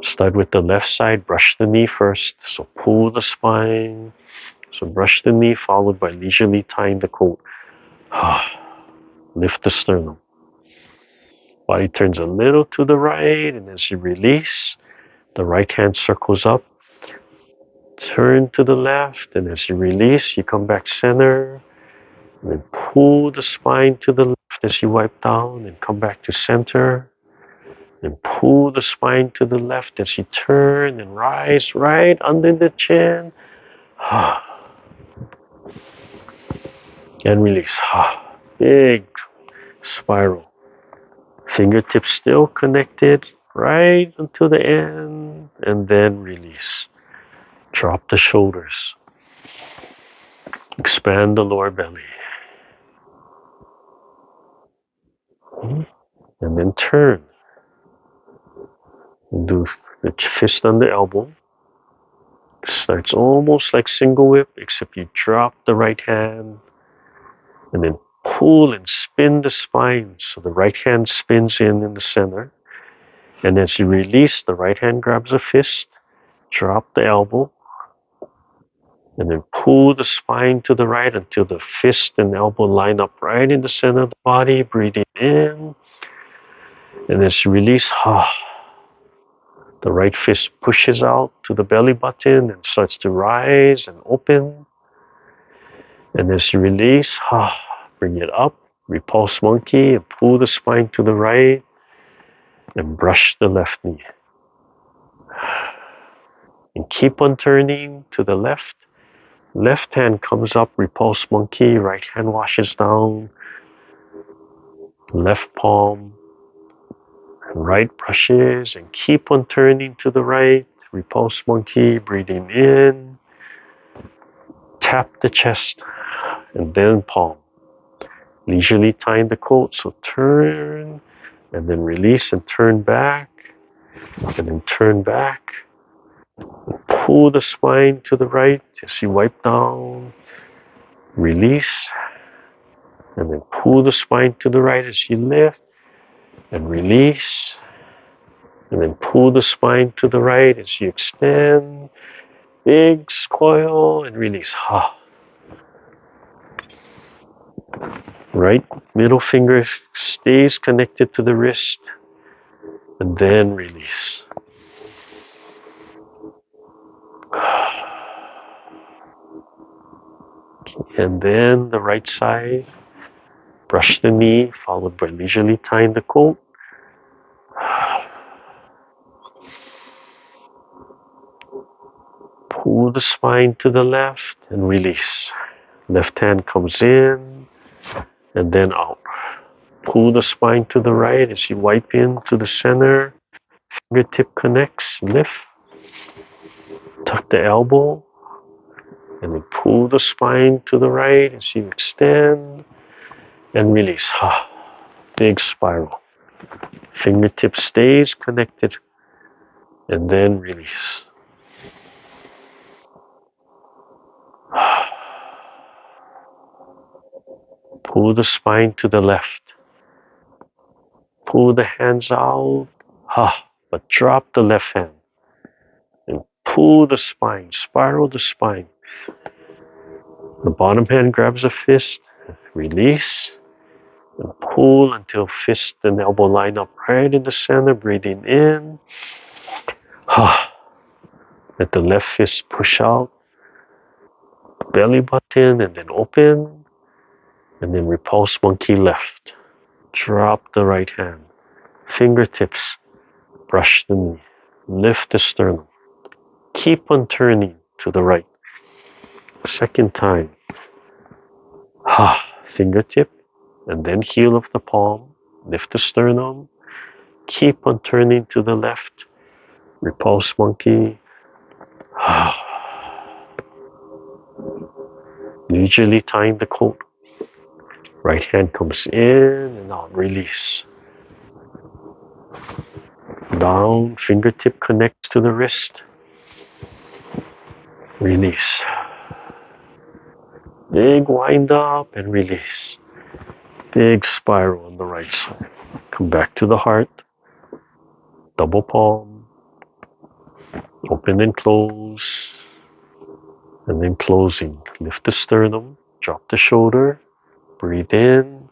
Start with the left side. Brush the knee first. So pull the spine. So brush the knee followed by leisurely tying the coat. Lift the sternum. Body turns a little to the right, and as you release, the right hand circles up. Turn to the left, and as you release, you come back center. And then pull the spine to the left as you wipe down and come back to center. And pull the spine to the left as you turn and rise right under the chin. And release. Big spiral. Fingertips still connected right until the end. And then release. Drop the shoulders. Expand the lower belly. And then turn. And do the fist on the elbow. Starts almost like single whip, except you drop the right hand. And then pull and spin the spine. So the right hand spins in the center. And as you release, the right hand grabs a fist. Drop the elbow. And then pull the spine to the right until the fist and elbow line up right in the center of the body. Breathing in. And as you release, the right fist pushes out to the belly button and starts to rise and open. And as you release, bring it up. Repulse monkey and pull the spine to the right. And brush the left knee. And keep on turning to the left. Left hand comes up, repulse monkey. Right hand washes down. Left palm. And right brushes. And keep on turning to the right. Repulse monkey, breathing in. Tap the chest. And then palm. Leisurely tying the coat. So turn. And then release and turn back. And then turn back. Pull the spine to the right as you wipe down. Release. And then pull the spine to the right as you lift. And release. And then pull the spine to the right as you extend. Big coil and release. Right middle finger stays connected to the wrist. And then release. And then the right side. Brush the knee, followed by leisurely tying the coat. Pull the spine to the left and release. Left hand comes in and then out. Pull the spine to the right as you wipe in to the center. Fingertip connects, lift. Tuck the elbow and then pull the spine to the right as you extend and release. Big spiral. Fingertip stays connected and then release. Pull the spine to the left. Pull the hands out, but drop the left hand. And pull the spine, spiral the spine. The bottom hand grabs a fist, release, and pull until fist and elbow line up right in the center, breathing in. Let the left fist push out, belly button, and then open, and then repulse monkey left. Drop the right hand, fingertips, brush the knee, lift the sternum. Keep on turning to the right. Second time. Fingertip, and then heel of the palm. Lift the sternum. Keep on turning to the left. Repulse monkey. Leisurely tying the coat. Right hand comes in and out. Release. Down. Fingertip connects to the wrist. Release. Big wind up and release. Big spiral on the right side. Come back to the heart. Double palm. Open and close. And then closing. Lift the sternum. Drop the shoulder. Breathe in.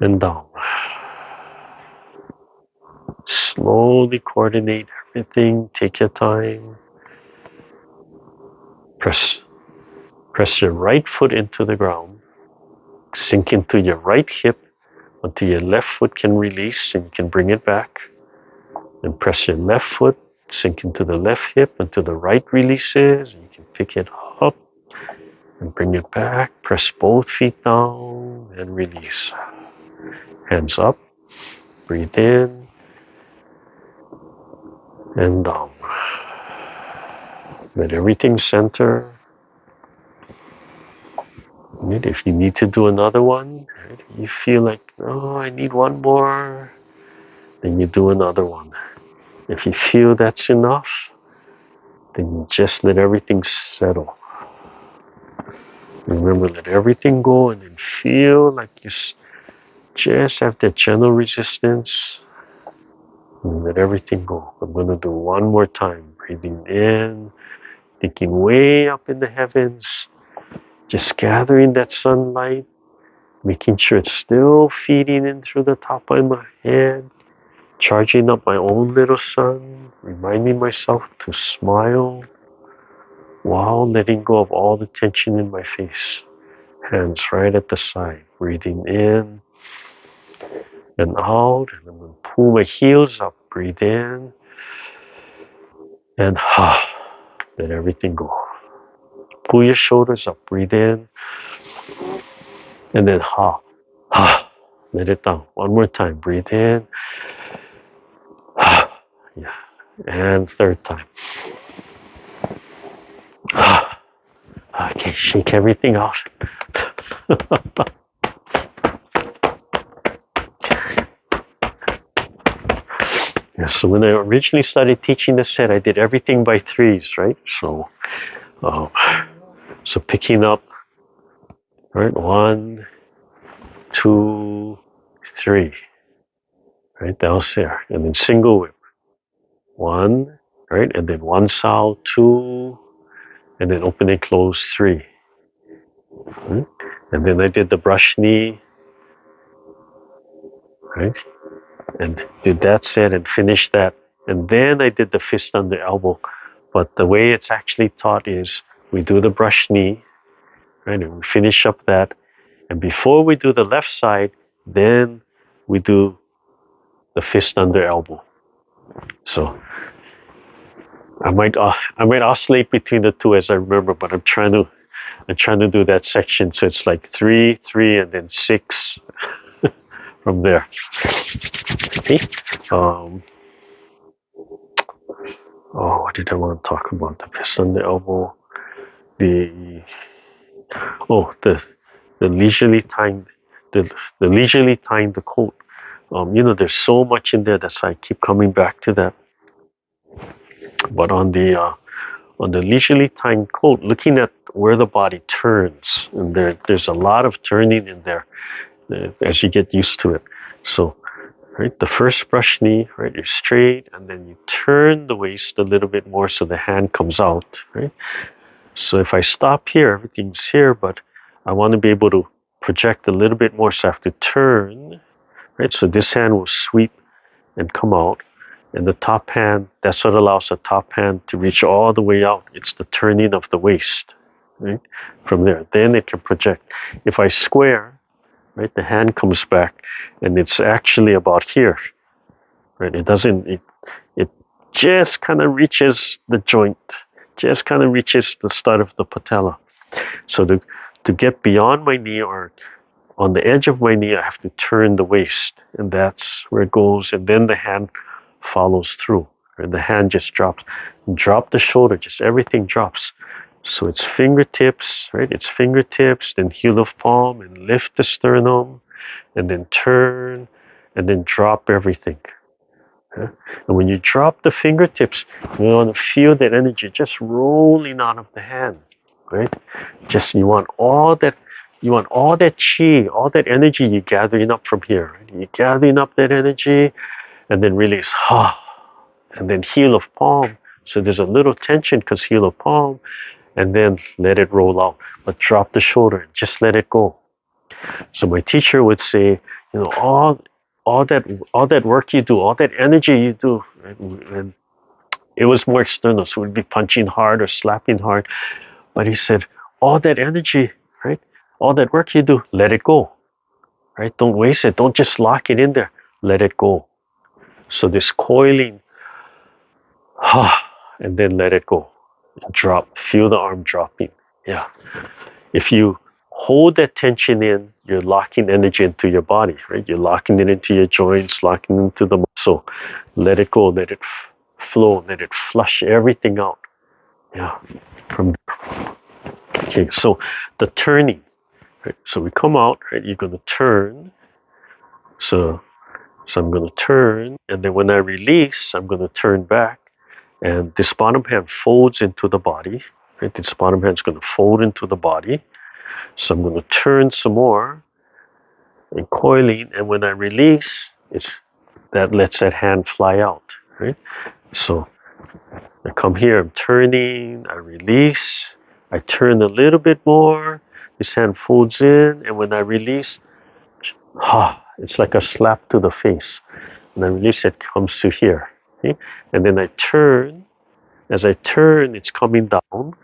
And down. Slowly coordinate everything. Take your time. Press your right foot into the ground. Sink into your right hip until your left foot can release and you can bring it back. And press your left foot, sink into the left hip until the right releases. And you can pick it up and bring it back. Press both feet down and release. Hands up. Breathe in and down. Let everything center. If you need to do another one, you feel like, oh, I need one more, then you do another one. If you feel that's enough, then you just let everything settle. Remember, let everything go and then feel like you just have that gentle resistance. And let everything go. I'm going to do one more time. Breathing in, thinking way up in the heavens. Just gathering that sunlight, making sure it's still feeding in through the top of my head, charging up my own little sun, reminding myself to smile while letting go of all the tension in my face. Hands right at the side, breathing in and out, and I'm going to pull my heels up, breathe in, and let everything go. Pull your shoulders up, breathe in, and then let it down. One more time, breathe in, yeah, and third time. Okay, shake everything out. Yeah, so when I originally started teaching this set, I did everything by threes, right? So picking up, right? 1, 2, 3, right? That was there. And then single whip. 1, right? And then 1 sow, 2, and then open and close, 3. Right? And then I did the brush knee, right? And did that set and finished that. And then I did the fist on the elbow. But the way it's actually taught is we do the brush knee, right? And we finish up that. And before we do the left side, then we do the fist under elbow. So I might oscillate between the two as I remember, but I'm trying to do that section. So it's like 3, 3, and then 6 from there. Okay. What did I want to talk about? The fist on the elbow. The leisurely tying the leisurely tying the coat. There's so much in there that's I keep coming back to that. But on the leisurely tying coat, looking at where the body turns, and there's a lot of turning in there as you get used to it. So, right, the first brush knee, right, you're straight, and then you turn the waist a little bit more so the hand comes out, right? So if I stop here, everything's here, but I want to be able to project a little bit more, so I have to turn, right? So this hand will sweep and come out, and the top hand, that's what allows the top hand to reach all the way out. It's the turning of the waist, right? From there, then it can project. If I square, right, the hand comes back, and it's actually about here, right? It just kind of reaches the joint, just kind of reaches the start of the patella. So to get beyond my knee or on the edge of my knee, I have to turn the waist, and that's where it goes, and then the hand follows through, and the hand just drops. Drop the shoulder, just everything drops. So it's fingertips, right? It's fingertips, then heel of palm, and lift the sternum, and then turn, and then drop everything. Okay? And when you drop the fingertips, you want to feel that energy just rolling out of the hand, right? Just you want all that chi, all that energy you're gathering up from here. Right? You're gathering up that energy, and then release, and then heel of palm. So there's a little tension because heel of palm, and then let it roll out. But drop the shoulder and just let it go. So my teacher would say, all that work you do, all that energy you do, right? And it was more external, so we'd be punching hard or slapping hard. But he said, all that energy, right? All that work you do, let it go, right? Don't waste it. Don't just lock it in there. Let it go. So this coiling, and then let it go. Drop. Feel the arm dropping. Yeah. If you hold that tension in, you're locking energy into your body, right? You're locking it into your joints, locking it into the muscle. Let it go. Let it flow. Let it flush everything out. Yeah. Okay. So the turning. Right? So we come out. Right? You're going to turn. So I'm going to turn, and then when I release, I'm going to turn back, and this bottom hand folds into the body. Right? This bottom hand is going to fold into the body. So I'm going to turn some more and coiling, and when I release, that lets that hand fly out. Right? So I come here, I'm turning, I release, I turn a little bit more. This hand folds in, and when I release, it's like a slap to the face. And I release, it comes to here. Okay? And then I turn. As I turn, it's coming down.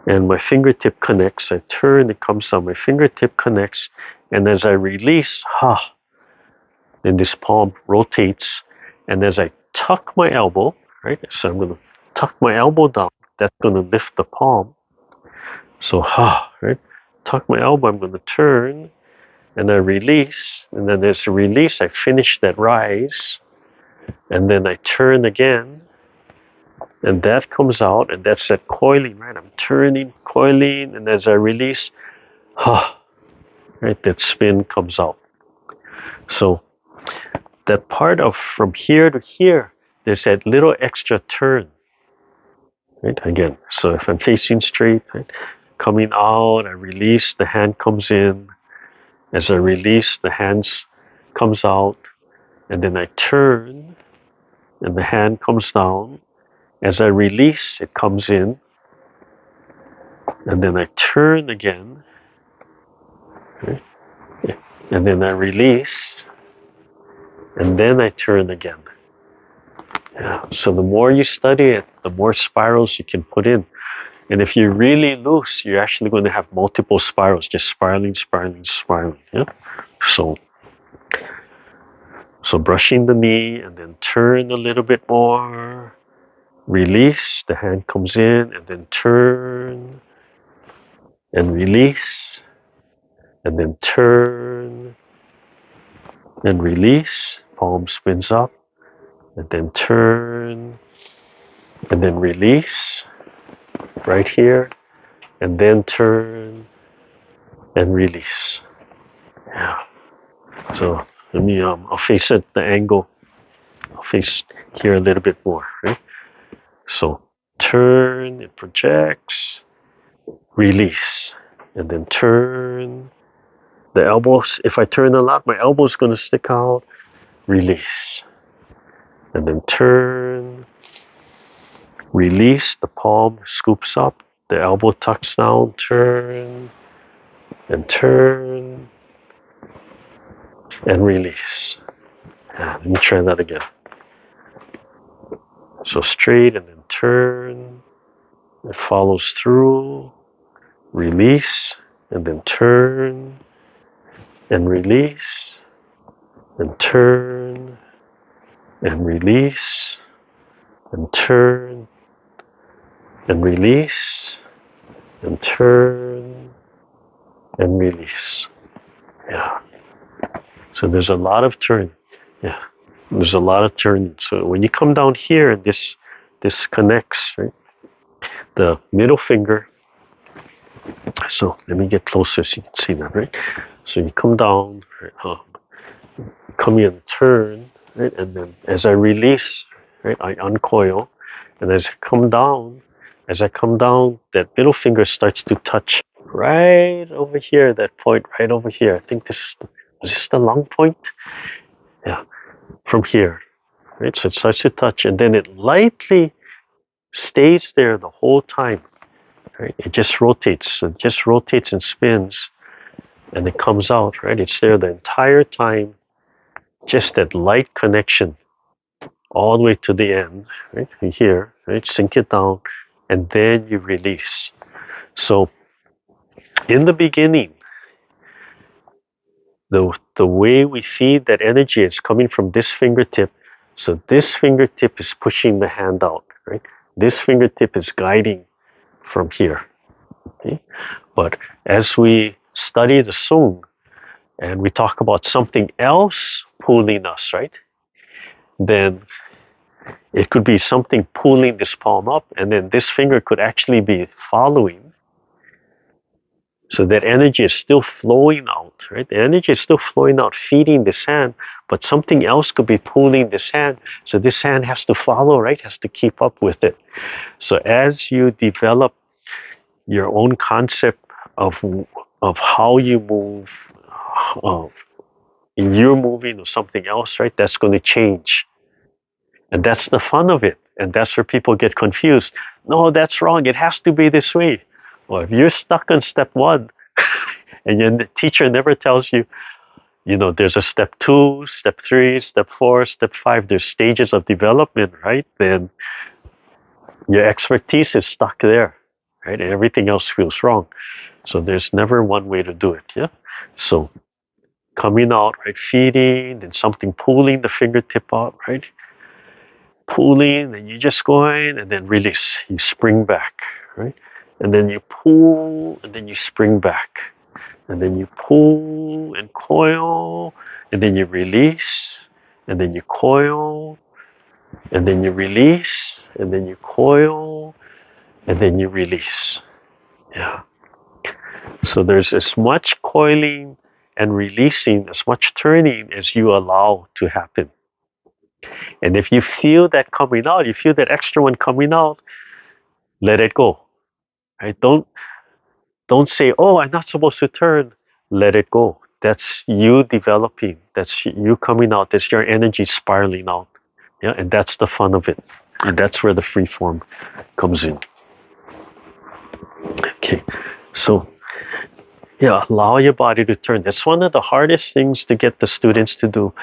And my fingertip connects. I turn, it comes down. My fingertip connects. And as I release, then this palm rotates. And as I tuck my elbow, right? So I'm going to tuck my elbow down. That's going to lift the palm. So, right? Tuck my elbow, I'm going to turn. And I release, and then there's a release, I finish that rise, and then I turn again, and that comes out, and that's that coiling, right? I'm turning, coiling, and as I release, right, that spin comes out. So that part of from here to here, there's that little extra turn, right? Again, so if I'm facing straight, right, coming out, I release, the hand comes in. As I release, the hands comes out. and then I turn, and the hand comes down. As I release, it comes in, and then I turn again, right? And then I release, and then I turn again. Yeah. So the more you study it, the more spirals you can put in. And if you're really loose, you're actually going to have multiple spirals, just spiraling, spiraling, spiraling. Yeah. So brushing the knee, and then turn a little bit more. Release, the hand comes in, and then turn, and release, and then turn, and release. Palm spins up, and then turn, and then release, right here, and then turn, and release. Yeah. So let me, I'll face it, the angle. I'll face here a little bit more, right? So turn, it projects, release, and then turn. The elbows, if I turn a lot, my elbow's going to stick out, release, and then turn, release, the palm scoops up, the elbow tucks down, turn, and turn, and release. Let me try that again. So straight and then turn, it follows through, release, and then turn, and release, and turn, and release, and turn, and release, and turn, and release. Yeah. So there's a lot of turn. Yeah. There's a lot of turning. So when you come down here, this connects, right? The middle finger. So let me get closer so you can see that, right? So you come down, right? Come in, turn, right? And then as I release, right, I uncoil, and as I come down, that middle finger starts to touch right over here, that point right over here. I think was this the long point? Yeah, from here, right? So it starts to touch, and then it lightly stays there the whole time, right? It just rotates and spins, and it comes out, right? It's there the entire time, just that light connection all the way to the end, right? Here, right? Sink it down, and then you release. So in the beginning, the way we feed that energy is coming from this fingertip. So this fingertip is pushing the hand out, right? This fingertip is guiding from here. Okay? But as we study the Sung and we talk about something else pulling us, right? Then it could be something pulling this palm up, and then this finger could actually be following. So that energy is still flowing out, right? The energy is still flowing out, feeding this hand, but something else could be pulling this hand. So this hand has to follow, right? Has to keep up with it. So as you develop your own concept of how you move, you're moving or something else, right? That's going to change. And that's the fun of it. And that's where people get confused. No, that's wrong. It has to be this way. Well, if you're stuck on step one and your teacher never tells you, there's a step 2, step 3, step 4, step 5, there's stages of development, right? Then your expertise is stuck there, right? And everything else feels wrong. So there's never one way to do it, yeah? So coming out, right? Feeding, then something pulling the fingertip out, right? Pulling, and you're just going, and then release. You spring back, right? And then you pull, and then you spring back. And then you pull and coil, and then you release, and then you coil, and then you release, and then you coil, and then you release. Yeah. So there's as much coiling and releasing, as much turning as you allow to happen. And if you feel that coming out, you feel that extra one coming out, let it go. Right? Don't say, "Oh, I'm not supposed to turn." Let it go. that's you developing. That's you coming out. That's your energy spiraling out. Yeah, and that's the fun of it. And that's where the free form comes in. Okay, so yeah, allow your body to turn. That's one of the hardest things to get the students to do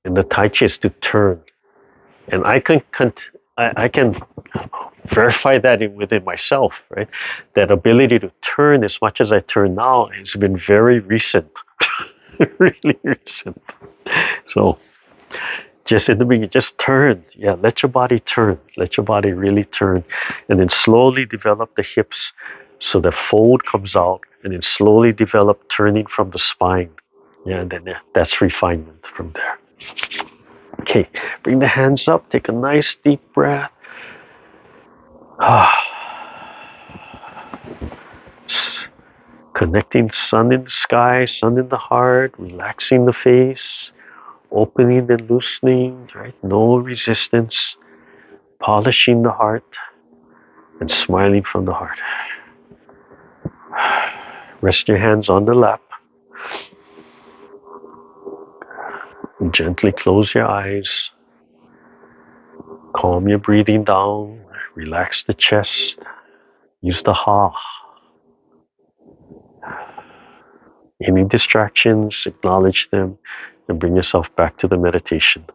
in the Tai Chi is to turn. And I can verify that within myself, right? That ability to turn as much as I turn now has been very recent, really recent. So just in the beginning, just turn. Yeah, let your body turn. Let your body really turn. And then slowly develop the hips so the fold comes out and then slowly develop turning from the spine. Yeah, and then that's refinement from there. Okay, bring the hands up. Take a nice deep breath. Connecting sun in the sky, sun in the heart, relaxing the face, opening and loosening, right? No resistance, polishing the heart, and smiling from the heart. Rest your hands on the lap. And gently close your eyes. Calm your breathing down. Relax the chest. Use the ha. Any distractions, acknowledge them, and bring yourself back to the meditation.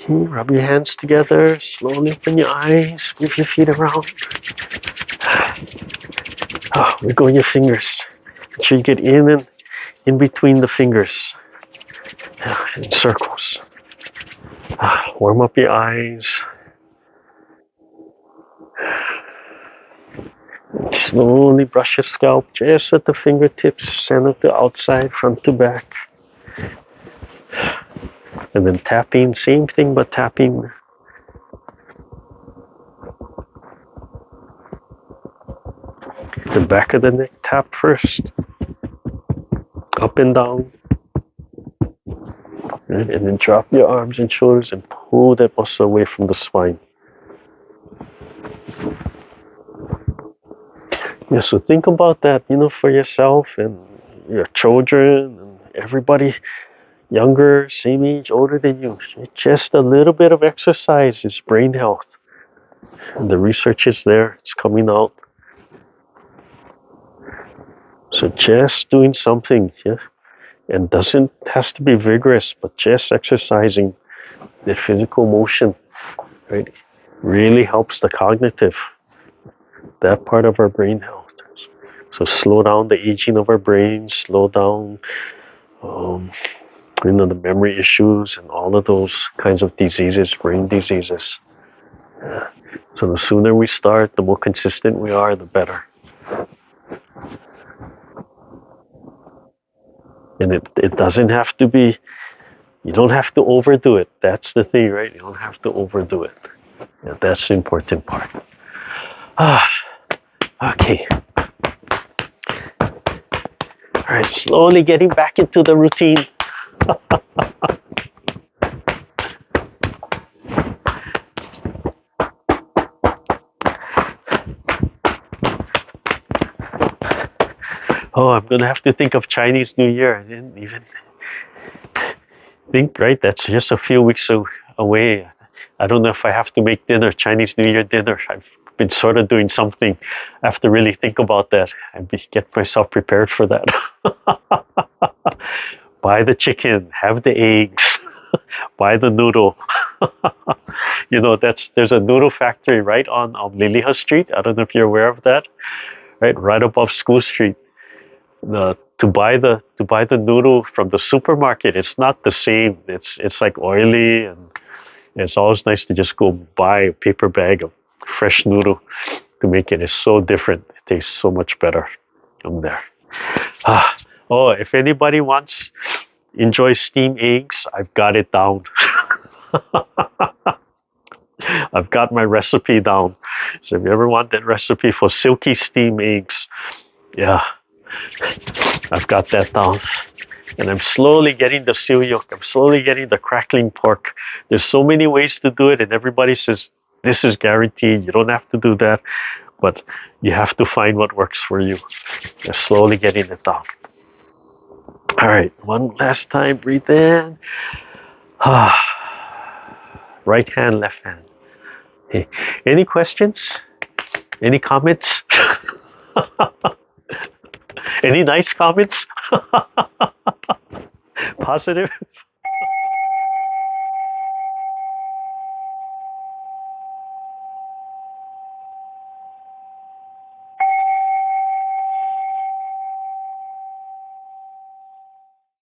Rub your hands together, slowly open your eyes, move your feet around. Wiggle your fingers. Make sure you get in and in between the fingers, in circles. Warm up your eyes. Slowly brush your scalp just at the fingertips, center to outside, front to back. And then tapping, same thing but tapping. The back of the neck, tap first. Up and down. And then drop your arms and shoulders and pull that muscle away from the spine. Yeah, so think about that, for yourself and your children and everybody younger, same age, older than you. Just a little bit of exercise is brain health. And the research is there, it's coming out. So just doing something, yeah, and has to be vigorous, but just exercising the physical motion, right, really helps the cognitive, that part of our brain health. So slow down the aging of our brains, slow down, the memory issues and all of those kinds of diseases, brain diseases. So the sooner we start, the more consistent we are, the better. And it doesn't have to be, you don't have to overdo it. That's the thing, right? You don't have to overdo it. Yeah, that's the important part. Ah, okay. All right, slowly getting back into the routine. Oh, I'm gonna have to think of Chinese New Year. I didn't even think, right? That's just a few weeks away. I don't know if I have to make dinner, Chinese New Year dinner. I've been sort of doing something. I have to really think about that and get myself prepared for that. Buy the chicken, have the eggs, buy the noodle. There's a noodle factory right on Liliha Street. I don't know if you're aware of that. Right above School Street. To buy the noodle from the supermarket, it's not the same. It's like oily, and it's always nice to just go buy a paper bag of fresh noodle to make it. It's so different. It tastes so much better from there. Oh, if anybody enjoys steamed eggs, I've got it down. I've got my recipe down. So if you ever want that recipe for silky steamed eggs, yeah, I've got that down. And I'm slowly getting the seal yolk. I'm slowly getting the crackling pork. There's so many ways to do it, and everybody says this is guaranteed. You don't have to do that, but you have to find what works for you. I'm slowly getting it down. All right, one last time. Breathe in. Right hand, left hand. Okay. Any questions? Any comments? Any nice comments? Positive?